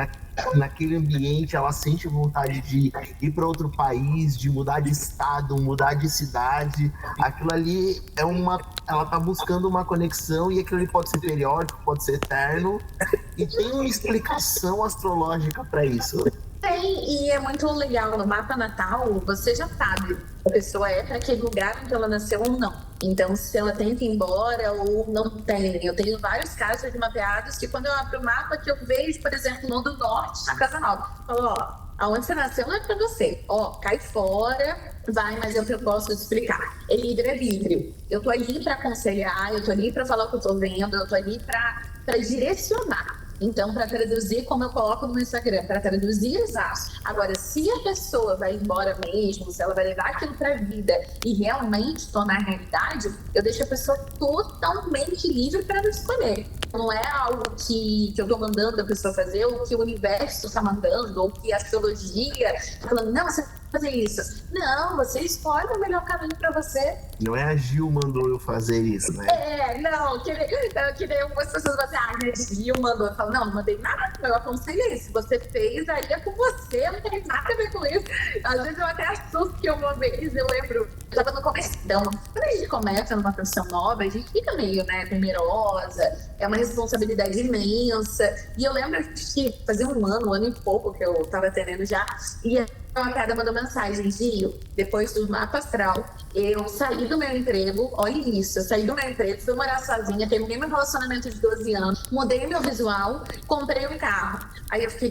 S1: naquele ambiente, ela sente vontade de ir para outro país, de mudar de estado, mudar de cidade. Aquilo ali ela tá buscando uma conexão, e aquilo ali pode ser periódico, pode ser eterno, e tem uma explicação astrológica para isso.
S2: Tem, e é muito legal. No mapa natal, você já sabe se a pessoa para aquele lugar onde ela nasceu ou não. Então, se ela tem que ir embora ou não tem. Eu tenho vários casos de mapeados que, quando eu abro o mapa, que eu vejo, por exemplo, no do norte, na Casa Nova, eu falo, aonde você nasceu não é para você. Cai fora, vai, mas eu posso explicar. É livre. Eu tô ali para aconselhar, eu tô ali para falar o que eu tô vendo, eu tô ali para direcionar. Então, para traduzir, como eu coloco no Instagram, para traduzir os aços. Agora, se a pessoa vai embora mesmo, se ela vai levar aquilo para a vida e realmente tornar realidade, eu deixo a pessoa totalmente livre para não escolher. Não é algo que eu estou mandando a pessoa fazer, ou que o universo está mandando, ou que a astrologia está falando, não, você fazer isso. Não, você escolhe o melhor caminho para você.
S1: Não é a Gil mandou eu fazer isso, né?
S2: Não, que nem algumas pessoas vão dizer, a Gil mandou. Eu falo, não mandei nada, eu aconselhei. Se você fez, aí é com você, não tem nada a ver com isso. Às vezes eu até assusto que uma vez, eu lembro, eu tava no começo, então, quando a gente começa numa profissão nova, a gente fica meio, temerosa, é uma responsabilidade imensa. E eu lembro que fazia um ano e pouco que eu tava atendendo já, e a mapeada mandou mensagem, Gil, depois do mapa astral, eu saí do meu emprego, olha isso, eu saí do meu emprego, fui morar sozinha, terminei meu relacionamento de 12 anos, mudei meu visual, comprei um carro. Aí eu fiquei,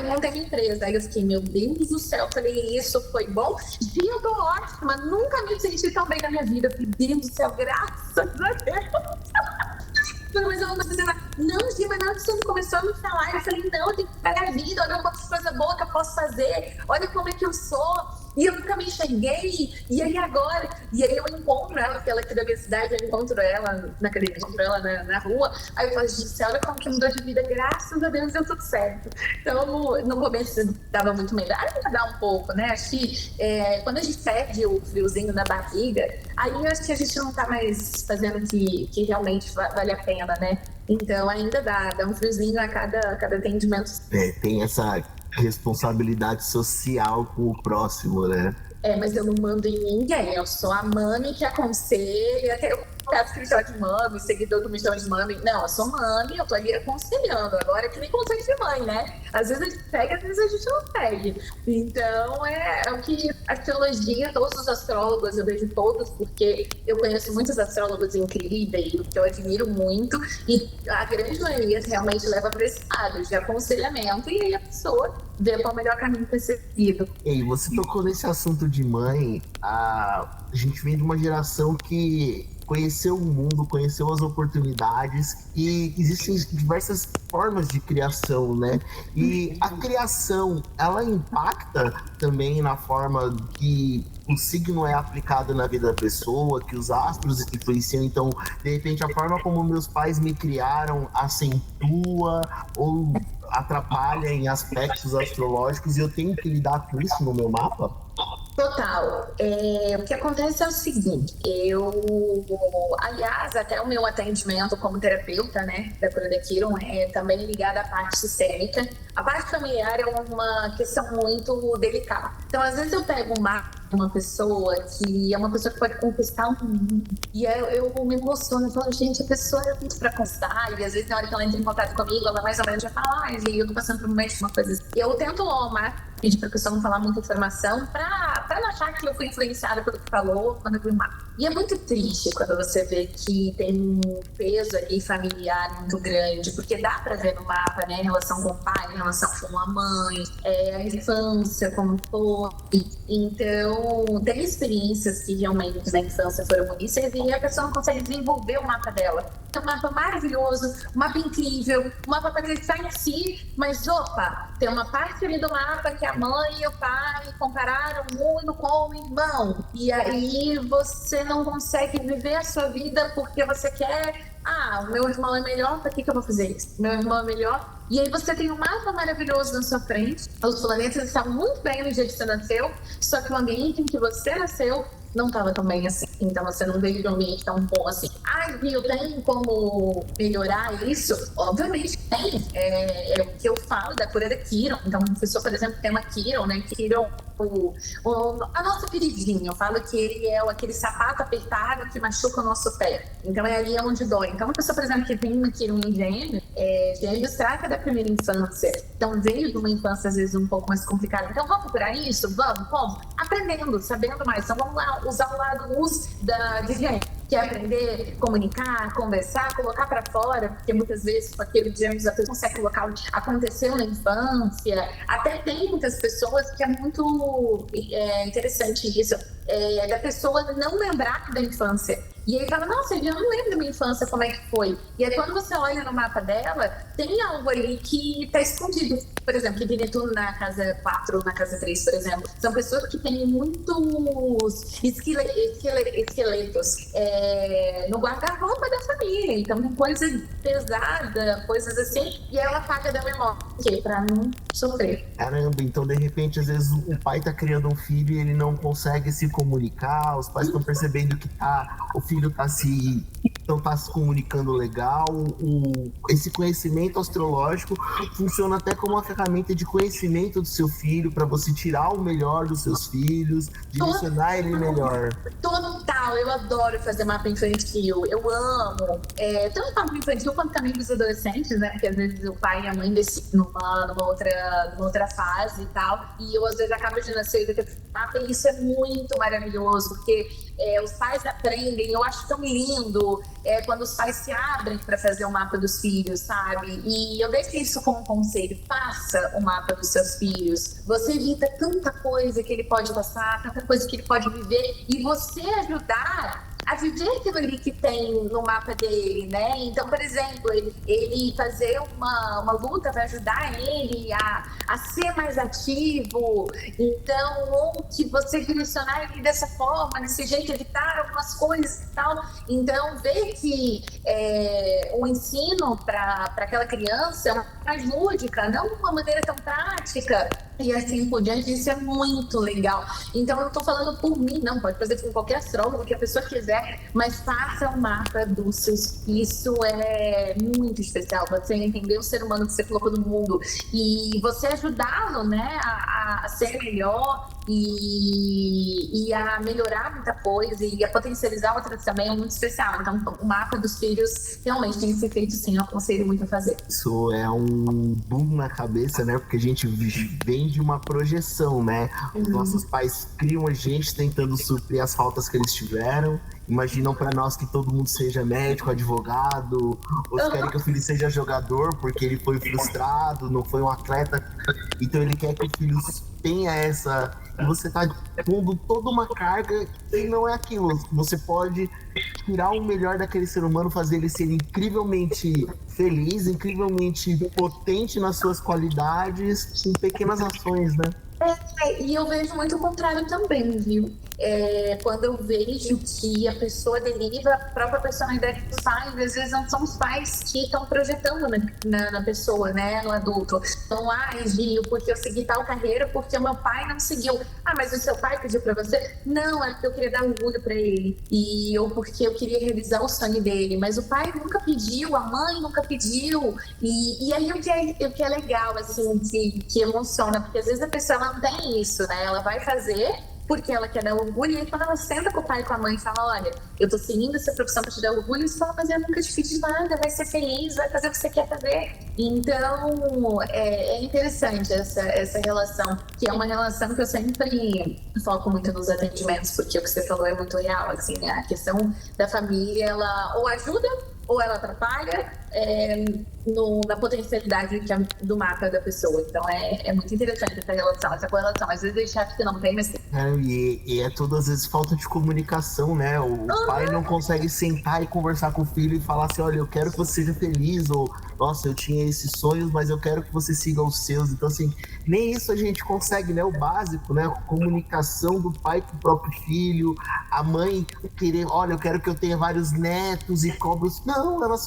S2: montei minha empresa. Aí eu fiquei, meu Deus do céu, falei, isso foi bom? Gil, eu tô ótima, nunca me senti tão bem na minha vida. Meu Deus do céu, graças a Deus. Mas eu não precisava. Não, Gil, mas na hora que você começou a me falar, eu falei, não, eu tenho que pegar a vida, olha quantas coisas boas que eu posso fazer, olha como é que eu sou. E eu nunca me enxerguei, e aí agora, E aí eu encontro ela, porque ela é aqui da minha cidade, eu encontro ela na academia, encontro ela na rua. Aí eu falo, gente, olha como que mudou de vida, graças a Deus deu tudo certo. Então, no começo dava muito medo. Ainda dá um pouco, né? Acho que quando a gente perde o friozinho na barriga, aí eu acho que a gente não tá mais fazendo o que realmente vale a pena, né? Então ainda dá um friozinho a cada atendimento.
S1: Tem essa responsabilidade social com o próximo, né?
S2: Mas eu não mando em ninguém, eu sou a mãe que aconselha, até eu peço que me chama de mãe, seguidor que me chama de mãe. Não, eu sou mãe, eu tô ali aconselhando. Agora é que nem conselho de mãe, né? Às vezes a gente pega, às vezes a gente não pega. Então é o que a astrologia, todos os astrólogos, eu vejo todos, porque eu conheço muitos astrólogos incríveis, que eu admiro muito, e a grande maioria realmente leva para esse lado de aconselhamento, e aí a pessoa vê qual é o melhor caminho para ser seguido.
S1: E você tocou nesse assunto de mãe, a gente vem de uma geração que conheceu o mundo, conheceu as oportunidades, e existem diversas formas de criação, né? E a criação, ela impacta também na forma que o signo é aplicado na vida da pessoa, que os astros influenciam. Então, de repente, a forma como meus pais me criaram acentua ou atrapalha em aspectos astrológicos, e eu tenho que lidar com isso no meu mapa?
S2: Total. O que acontece é o seguinte, aliás, até o meu atendimento como terapeuta, né, da cura da Quiron, é também ligada à parte sistêmica. A parte familiar é uma questão muito delicada. Então, às vezes eu pego uma pessoa que é uma pessoa que pode conquistar um mundo, e eu me emociono, eu falo, gente, a pessoa é muito pra conquistar, e às vezes na hora que ela entra em contato comigo, ela mais ou menos já fala, e eu tô passando por um momento de uma coisa assim. E eu tento pedir pra pessoa não falar muita informação pra não achar que eu fui influenciada pelo que falou quando eu vi o mapa. E é muito triste quando você vê que tem um peso ali familiar muito grande, porque dá pra ver no mapa, né, em relação com o pai, em relação com a mãe, a infância, como foi. Então, tem experiências que realmente na infância foram ruins e a pessoa não consegue desenvolver o mapa dela. É um mapa maravilhoso, um mapa incrível, um mapa para acreditar em si, mas opa, tem uma parte ali do mapa que a mãe e o pai compararam muito com o irmão. E aí você não consegue viver a sua vida porque você quer, o meu irmão é melhor, para que eu vou fazer isso? Meu irmão é melhor. E aí você tem um mapa maravilhoso na sua frente, os planetas estão muito bem no dia que você nasceu, só que o ambiente em que você nasceu não estava tão bem assim. Então você não veio de um ambiente tão bom assim. Viu, tem como melhorar isso? Obviamente tem. É o que eu falo da cura da Quiron. Então, uma pessoa, por exemplo, tem uma Quiron, né? Quiron, a nossa queridinha, eu falo que ele é aquele sapato apertado que machuca o nosso pé. Então é ali onde dói. Então, uma pessoa, por exemplo, que tem uma Quiron em Gêmeos trata da primeira infância. Então veio de uma infância às vezes um pouco mais complicada. Então vamos curar isso? Vamos, como? Aprendendo, sabendo mais. Então vamos lá usar o lado luz de Gêmeos, que é aprender, comunicar, conversar, colocar para fora, porque muitas vezes com aquele de Gêmeos a pessoa consegue colocar o que aconteceu na infância. Até tem muitas pessoas que é muito interessante isso, da pessoa não lembrar da infância. E aí fala, nossa, eu não lembro da minha infância, como é que foi? E aí quando você olha no mapa dela, tem algo ali que está escondido. Por exemplo, que de Netuno na casa 4, na casa 3, por exemplo. São pessoas que têm muitos esqueletos no guarda-roupa da família. Então tem coisa pesada, coisas assim, e ela apaga da memória, para não sofrer.
S1: Caramba, então de repente, às vezes o pai tá criando um filho e ele não consegue se comunicar, os pais estão percebendo que o filho não tá se comunicando legal. Esse conhecimento astrológico funciona até como uma ferramenta de conhecimento do seu filho, para você tirar o melhor dos seus filhos, direcionar ele melhor.
S2: Total, eu adoro fazer mapa infantil, eu amo. Tanto mapa infantil quanto também dos adolescentes, né? Porque às vezes o pai e a mãe decidem numa outra fase e tal. E eu às vezes acabo de nascer e mapa, e isso é muito maravilhoso, porque os pais aprendem, eu acho tão lindo quando os pais se abrem para fazer o mapa dos filhos, sabe? E eu deixo isso como conselho, faça o mapa dos seus filhos. Você evita tanta coisa que ele pode passar, tanta coisa que ele pode viver, e você ajudar a viver aquilo ali que tem no mapa dele, né? Então, por exemplo, ele fazer uma luta vai ajudar ele a ser mais ativo. Então, ou que você direcionar ele dessa forma, desse jeito, evitar algumas coisas e tal. Então, ver que o ensino para aquela criança é uma mais lúdica, não de uma maneira tão prática, e assim por diante, isso é muito legal. Então, eu estou falando por mim, não, pode fazer com qualquer astrólogo que a pessoa quiser, mas faça um mapa dos seus. Isso é muito especial, você entender o ser humano que você colocou no mundo e você ajudá-lo, né, a ser melhor e a melhorar muita coisa e a potencializar outras também é muito especial. Então, o mapa dos filhos realmente tem que ser feito sim, eu aconselho muito a fazer.
S1: Isso é um boom na cabeça, né? Porque a gente vem de uma projeção, né? Os nossos pais criam a gente tentando suprir as faltas que eles tiveram. Imaginam para nós que todo mundo seja médico, advogado, ou querem que o filho seja jogador porque ele foi frustrado, não foi um atleta. Então ele quer que o filho tenha essa... E você tá pondo toda uma carga que não é aquilo. Você pode tirar o melhor daquele ser humano, fazer ele ser incrivelmente feliz, incrivelmente potente nas suas qualidades, com pequenas ações, né?
S2: E eu vejo muito o contrário também, viu? Quando eu vejo que a pessoa deriva a própria personalidade dos pais, às vezes não são os pais que estão projetando na pessoa, né, no adulto. Então, Gil, porque eu segui tal carreira porque o meu pai não seguiu. Mas o seu pai pediu pra você? Não, é porque eu queria dar orgulho pra ele. Ou porque eu queria realizar o sonho dele. Mas o pai nunca pediu, a mãe nunca pediu. E aí o que é legal, assim, que emociona, porque às vezes a pessoa não tem isso, né? Ela vai fazer porque ela quer dar orgulho, e aí quando ela senta com o pai e com a mãe e fala, olha, eu tô seguindo essa profissão pra te dar orgulho, eles falam, mas eu nunca te fiz nada, vai ser feliz, vai fazer o que você quer fazer. Então, é interessante essa relação, que é uma relação que eu sempre foco muito nos atendimentos, porque o que você falou é muito real, assim, a questão da família, ela ou ajuda ou ela atrapalha na potencialidade do mapa da pessoa. Então é muito interessante essa correlação. Às vezes a gente acha que não tem, mas tem.
S1: E é tudo, às vezes, falta de comunicação, né? O pai não consegue sentar e conversar com o filho e falar assim, olha, eu quero que você seja feliz, ou, nossa, eu tinha esses sonhos, mas eu quero que você siga os seus. Então, assim, nem isso a gente consegue, né? O básico, né? A comunicação do pai com o próprio filho, a mãe querer, olha, eu quero que eu tenha vários netos e cobros. Não, eu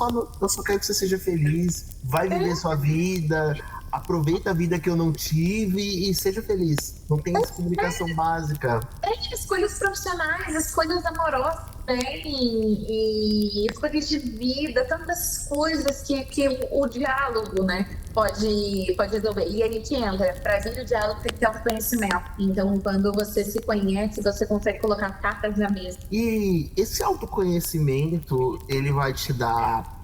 S1: só quero que você seja feliz, vai viver sua vida, aproveita a vida que eu não tive e seja feliz. Não tem essa comunicação básica.
S2: Escolhas profissionais, escolhas amorosas, né? E escolhas de vida, tantas coisas que o diálogo, né, pode resolver. E aí que entra, para vir o diálogo tem que ter autoconhecimento. Então, quando você se conhece, você consegue colocar cartas na mesa.
S1: E esse autoconhecimento, ele vai te dar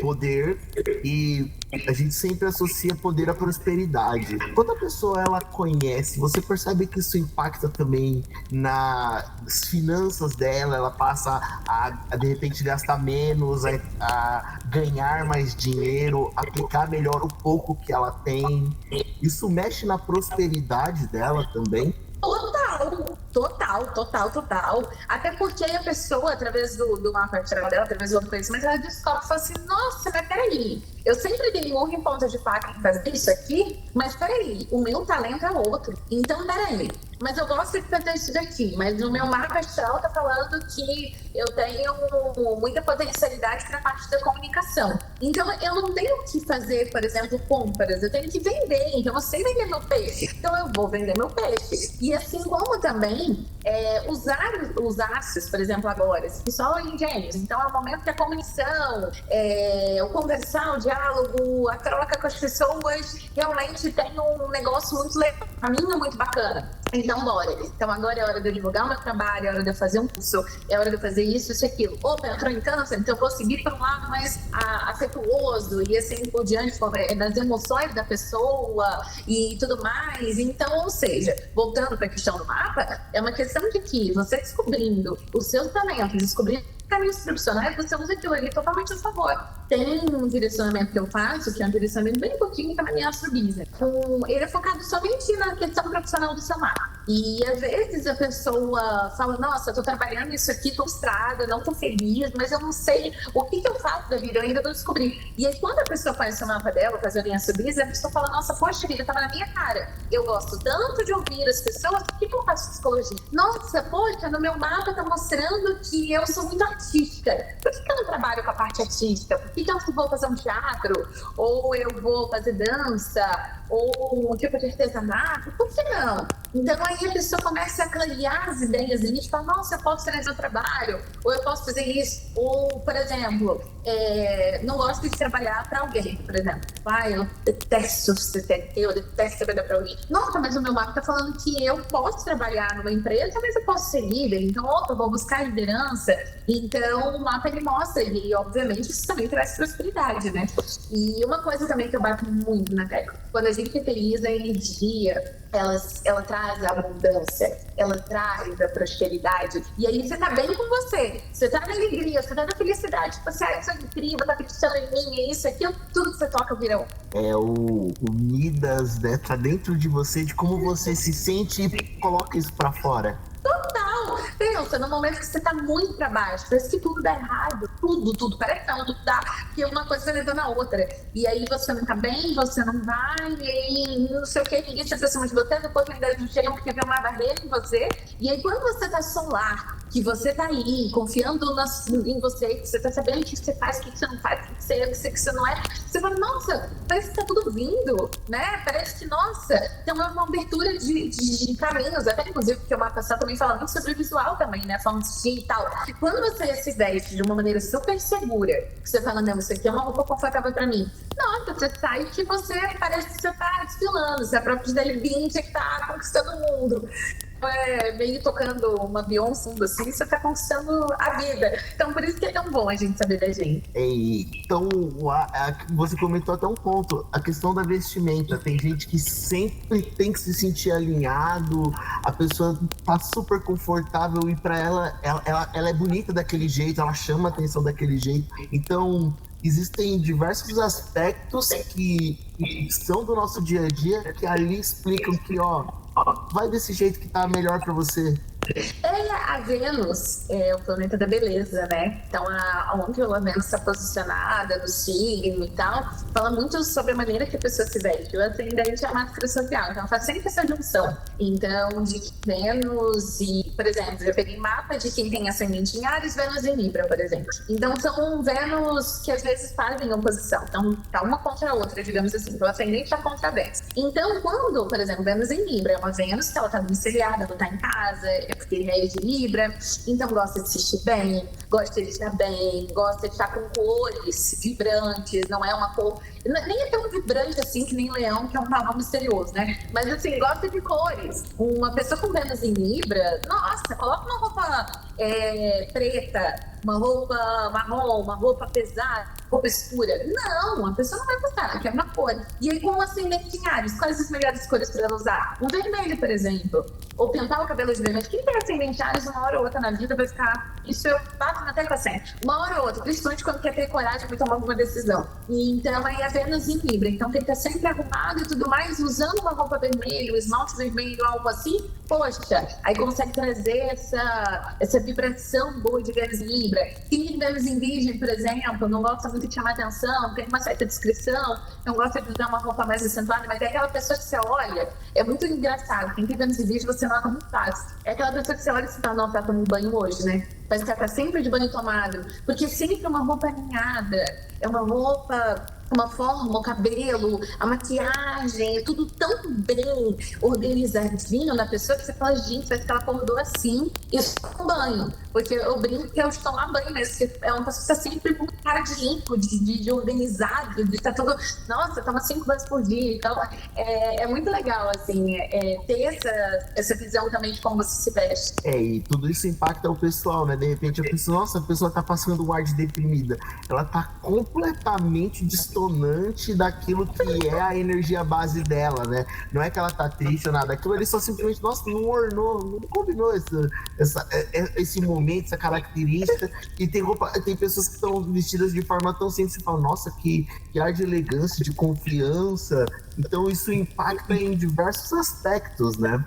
S1: poder, e a gente sempre associa poder à prosperidade. Quando a pessoa ela conhece, você percebe que isso impacta também nas finanças dela, ela passa a de repente gastar menos, a ganhar mais dinheiro, aplicar melhor o pouco que ela tem. Isso mexe na prosperidade dela também.
S2: Total. Até porque a pessoa, através do mapa astral dela, através do autoconhecimento, ela descobre e fala assim, nossa, mas peraí, eu sempre dei murro em ponta de faca em fazer isso aqui, mas peraí, o meu talento é outro. Então, peraí, mas eu gosto de fazer isso daqui, mas no meu mapa astral tá falando que eu tenho muita potencialidade para a parte da comunicação. Então, eu não tenho que fazer, por exemplo, compras, eu tenho que vender. Então, eu sei vender meu peixe, então eu vou vender meu peixe. E assim como também usar os astros, por exemplo, agora, que só em Gêmeos. Então, é o momento que a comunicação, o conversar, o diálogo, a troca com as pessoas, realmente tem um negócio muito legal, um caminho muito bacana. Então, bora. Então, agora é hora de eu divulgar o meu trabalho, é hora de eu fazer um curso, é hora de eu fazer isso e aquilo. Opa, entrou em câncer, então eu vou seguir para um lado mais afetuoso e assim por diante, das emoções da pessoa e tudo mais. Então, ou seja, voltando para a questão do mapa, é uma questão de que você descobrindo os seus talentos, descobrindo caminhos profissionais, você usa aquilo ali totalmente a favor. Tem um direcionamento que eu faço, que é um direcionamento bem pouquinho para a minha Astro Business. Ele é focado somente na questão profissional do seu mapa. E às vezes a pessoa fala, nossa, eu tô trabalhando isso aqui, tô frustrada, não tô feliz, mas eu não sei o que eu faço da vida, eu ainda não descobri. E aí quando a pessoa conhece o mapa dela, faz a linha sobre isso, a pessoa fala, nossa, poxa vida, tava na minha cara. Eu gosto tanto de ouvir as pessoas, por que eu faço psicologia? Nossa, poxa, no meu mapa tá mostrando que eu sou muito artística. Por que eu não trabalho com a parte artística? Por que eu não vou fazer um teatro? Ou eu vou fazer dança? Ou um tipo de artesanato? Por que não? Então aí a pessoa começa a clarear as ideias e fala, nossa, eu posso fazer o trabalho, ou eu posso fazer isso. Ou, por exemplo, não gosto de trabalhar para alguém, por exemplo. Eu detesto CTT, eu detesto trabalhar para alguém. Nossa, mas o meu mapa está falando que eu posso trabalhar numa empresa, mas eu posso ser líder. Então, eu vou buscar liderança. Então, o mapa ele mostra, e obviamente isso também traz prosperidade, né? E uma coisa também que eu bato muito na tecla, quando a gente utiliza a energia, ela traz a abundância, ela traz a prosperidade. E aí você tá bem com você tá na alegria, você tá na felicidade, você é incrível, tá acreditando em mim, é isso, aquilo, tudo que você toca vira um.
S1: É o Midas, né? Tá dentro de você, de como você se sente e coloca isso pra fora.
S2: Total! Pensa, no momento que você tá muito pra baixo, parece que tudo dá errado. Tudo, parece que não, tudo dá. Porque uma coisa vai levando a outra. E aí você não tá bem, você não vai, e aí não sei o que, ninguém se aproxima de você, depois ainda chegam porque vê uma barreira em você. E aí quando você tá solar, que você tá aí, confiando em você, que você tá sabendo o que você faz, o que você não faz, o que você é, o que você não é, você fala, nossa, parece que tá tudo vindo, né? Parece que, nossa, tem uma abertura de caminhos, até inclusive, porque o mapa astral também fala muito sobre o visual também, né? Falando de e tal. E quando você se veste de uma maneira super segura, que você fala, não, isso aqui é uma roupa confortável pra mim. Nossa, você sai que você parece que você tá desfilando, você é a própria Gisele Bündchen que tá conquistando o mundo. Meio tocando uma Beyoncé assim, você tá conquistando a vida. Então, por isso que é tão bom a gente saber da gente.
S1: Então, você comentou até um ponto, a questão da vestimenta. Tem gente que sempre tem que se sentir alinhado, a pessoa tá super confortável e pra ela é bonita daquele jeito, ela chama a atenção daquele jeito. Então, existem diversos aspectos que são do nosso dia a dia que ali explicam que, vai desse jeito que tá melhor pra você.
S2: A Vênus é o planeta da beleza, né? Então, onde a Vênus está posicionada, no signo e tal, fala muito sobre a maneira que a pessoa se veste. O ascendente é a máscara social, então faz sempre essa junção. Então, de Vênus e, por exemplo, eu peguei mapa de quem tem ascendente em Áries, Vênus em Libra, por exemplo. Então, são Vênus que às vezes fazem oposição. Então, tá uma contra a outra, digamos assim. Então, o ascendente tá contra a Vênus. Então, quando, por exemplo, Vênus em Libra é uma Vênus que ela tá domiciliada, ela tá em casa, porque ele é de Libra, então gosta de se vestir bem, gosta de estar bem, gosta de estar com cores vibrantes, não é uma cor, nem é tão vibrante assim que nem Leão, que é um pavão misterioso, né? Mas assim, gosta de cores. Uma pessoa com Vênus em Libra, nossa, coloca uma roupa preta, uma roupa marrom, uma roupa pesada, roupa escura. Não, a pessoa não vai gostar, ela quer uma cor. E aí, com o ascendente em Áries, quais as melhores cores para ela usar? Um vermelho, por exemplo. Ou pintar o cabelo de vermelho. Quem tem ascendente em Áries, uma hora ou outra na vida vai ficar... Isso eu bato na tecla sempre. Uma hora ou outra, principalmente quando quer ter coragem para tomar alguma decisão. E então, aí a Vênus em Libra. Então, tem que estar sempre arrumado e tudo mais, usando uma roupa vermelha, um esmalte vermelho, algo assim. Poxa, aí consegue trazer essa vibração boa de Vênus em Libra. Quem tem Vênus em Virgem, por exemplo, não gosta muito de chamar atenção, tem uma certa descrição, não gosta de usar uma roupa mais acentuada, mas é aquela pessoa que você olha, é muito engraçado. Quem tem Vênus em Virgem, você nota muito fácil. É aquela pessoa que você olha e você fala, não, tá tomando banho hoje, né? Mas tá sempre de banho tomado, porque sempre é uma roupa alinhada, é uma roupa, uma forma, o cabelo, a maquiagem, é tudo tão bem organizadinho na pessoa que você fala, gente, parece que ela acordou assim e com banho. Porque eu brinco que eu estou lá banho mesmo, porque é uma pessoa que está sempre com cara de limpo, de organizado, de estar tudo. Nossa, toma 5 banhos por dia. Então, é muito legal, assim, ter essa visão também de como você se veste.
S1: E tudo isso impacta o pessoal, né? De repente a pessoa tá passando um ar de deprimida. Ela tá completamente distonante daquilo que é a energia base dela, né? Não é que ela tá triste ou nada. Aquilo ali só simplesmente, nossa, não ornou, não combinou esse momento, essa característica. E tem pessoas que estão vestidas de forma tão simples, você fala, nossa, que ar de elegância, de confiança. Então isso impacta em diversos aspectos, né?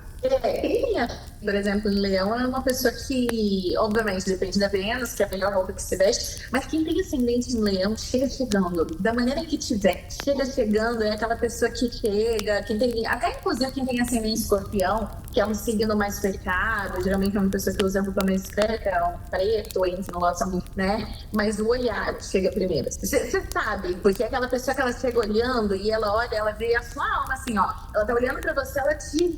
S2: Por exemplo, em Leão é uma pessoa que, obviamente, depende da Vênus, que é a melhor roupa que se veste, mas quem tem ascendente em Leão chega chegando, da maneira que tiver, chega chegando, é aquela pessoa que chega, quem tem, até inclusive quem tem ascendente em Escorpião, que é um signo mais fechado, geralmente é uma pessoa que usa roupa mais discreta, um preto, ou não gosta muito, né? Mas o olhar chega primeiro. Você sabe, porque é aquela pessoa que ela chega olhando e ela olha, ela vê a sua alma assim, ó, ela tá olhando pra você, ela te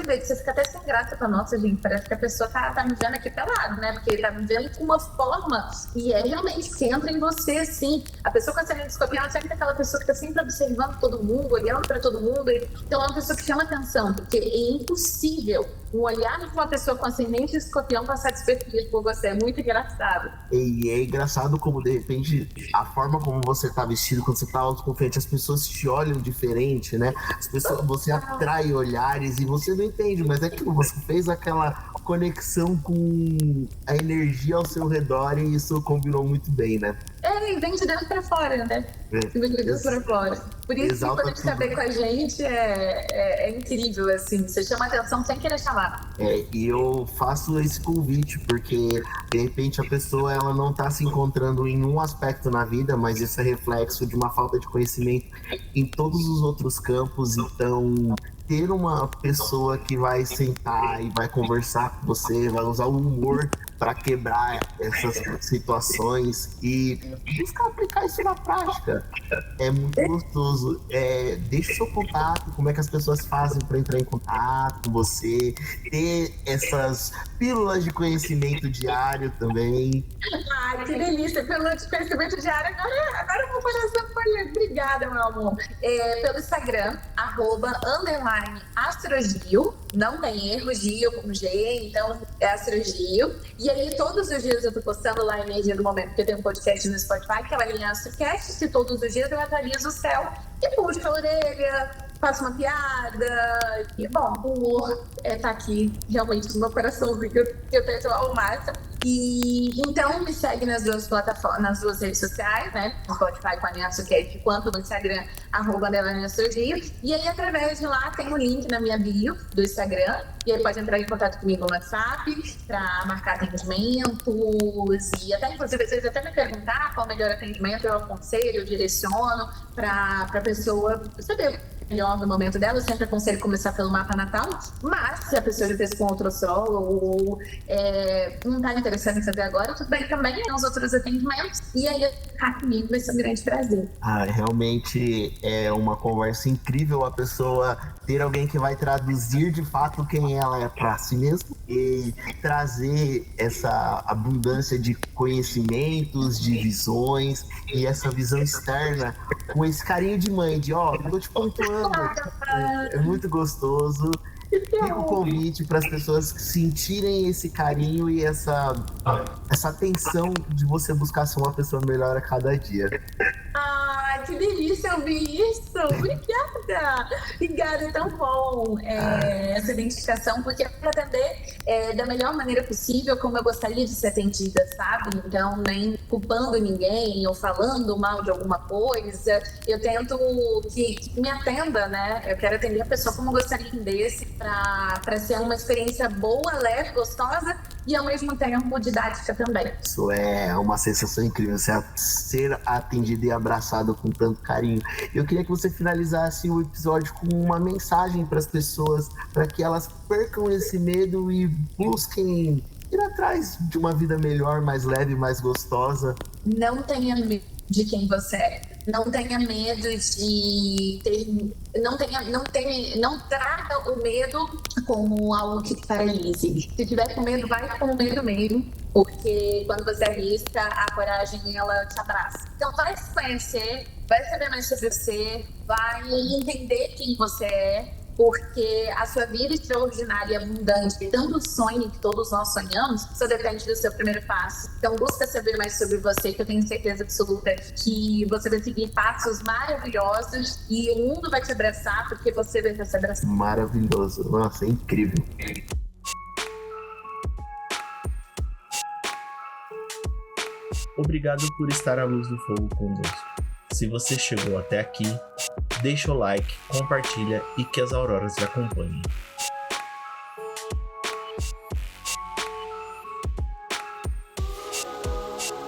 S2: vê, que você fica até sem graça pra nossa, gente, parece que a pessoa tá me vendo aqui pelado, né? Porque tá me vendo com uma forma e é realmente que entra em você, assim. A pessoa com ascendente escorpião sempre é aquela pessoa que tá sempre observando todo mundo, olhando pra todo mundo. Então é uma pessoa que chama atenção, porque é impossível um olhar de uma pessoa com ascendente escorpião passar despercebido por você. É muito engraçado.
S1: E é engraçado como, de repente, a forma como você tá vestido, quando você tá autoconfiante, as pessoas te olham diferente, né? As pessoas, você atrai olhares e você não entende, mas é que você fez aquela conexão com a energia ao seu redor e isso combinou muito bem, né?
S2: E vem de dentro pra fora, né? Vem de dentro pra fora. Por isso que quando está bem com a gente é incrível, assim. Você chama atenção sem querer chamar.
S1: E eu faço esse convite porque, de repente, a pessoa ela não tá se encontrando em um aspecto na vida, mas isso é reflexo de uma falta de conhecimento em todos os outros campos. Então, ter uma pessoa que vai sentar e vai conversar com você, vai usar o humor para quebrar essas situações e buscar aplicar isso na prática. É muito gostoso. Deixa o seu contato, como é que as pessoas fazem para entrar em contato com você, ter essas pílulas de conhecimento diário também.
S2: Ai, que delícia! Pílula de conhecimento diário, agora o meu coração foi. Obrigada, meu amor. Pelo Instagram, @_astrogil. Não tem erro, Gil com G, então é Astrogil. E aí, todos os dias eu tô postando lá a energia do momento, porque eu tenho um podcast no Spotify, que é a linha Astrocast, e todos os dias eu atualizo o céu e puxo a orelha, faço uma piada. E, bom, o humor tá aqui, realmente, no meu coraçãozinho, que eu tento ao máximo. E então me segue nas duas plataformas, nas duas redes sociais, né? No Spotify com a Linha Astrocast, quanto no Instagram, @Astrogil. E aí, através de lá, tem um link na minha bio do Instagram. E aí pode entrar em contato comigo no WhatsApp para marcar atendimentos. E até, inclusive, vocês até me perguntar qual o melhor atendimento, eu aconselho, eu direciono para a pessoa saber melhor no momento dela. Eu sempre aconselho começar pelo mapa natal, mas se a pessoa já fez com outro solo ou não está interessada em saber agora, tudo bem também, os outros atendimentos. E aí, ficar comigo vai ser um grande prazer.
S1: Realmente é uma conversa incrível a pessoa ter alguém que vai traduzir de fato quem ela é para si mesmo e trazer essa abundância de conhecimentos, de visões e essa visão externa com esse carinho de mãe, de tô te pontuando. É muito gostoso. Fica o convite para as pessoas sentirem esse carinho e essa atenção de você buscar ser uma pessoa melhor a cada dia.
S2: Que delícia ouvir isso! Obrigada! Obrigada, é tão bom essa identificação, porque é para atender da melhor maneira possível, como eu gostaria de ser atendida, sabe? Então, nem culpando ninguém ou falando mal de alguma coisa, eu tento que me atenda, né? Eu quero atender a pessoa como eu gostaria que atendesse, para ser uma experiência boa, leve, gostosa e ao mesmo tempo didática também.
S1: Isso é uma sensação incrível, ser atendido e abraçado com tanto carinho. Eu queria que você finalizasse o episódio com uma mensagem para as pessoas, para que elas percam esse medo e busquem ir atrás de uma vida melhor, mais leve, mais gostosa.
S2: Não tenha medo de quem você é. Não tenha medo de ter. Não traga o medo como algo que te paralise. Se tiver com medo, vai com medo mesmo. Porque quando você arrisca, a coragem ela te abraça. Então vai se conhecer, vai saber mais sobre você, vai entender quem você é. Porque a sua vida extraordinária e abundante, tanto sonho que todos nós sonhamos, só depende do seu primeiro passo. Então busca saber mais sobre você, que eu tenho certeza absoluta que você vai seguir passos maravilhosos e o mundo vai te abraçar porque você vai se abraçar.
S1: Maravilhoso, nossa, é incrível.
S3: Obrigado por estar à luz do fogo conosco. Se você chegou até aqui, deixa o like, compartilha e que as auroras te acompanhem.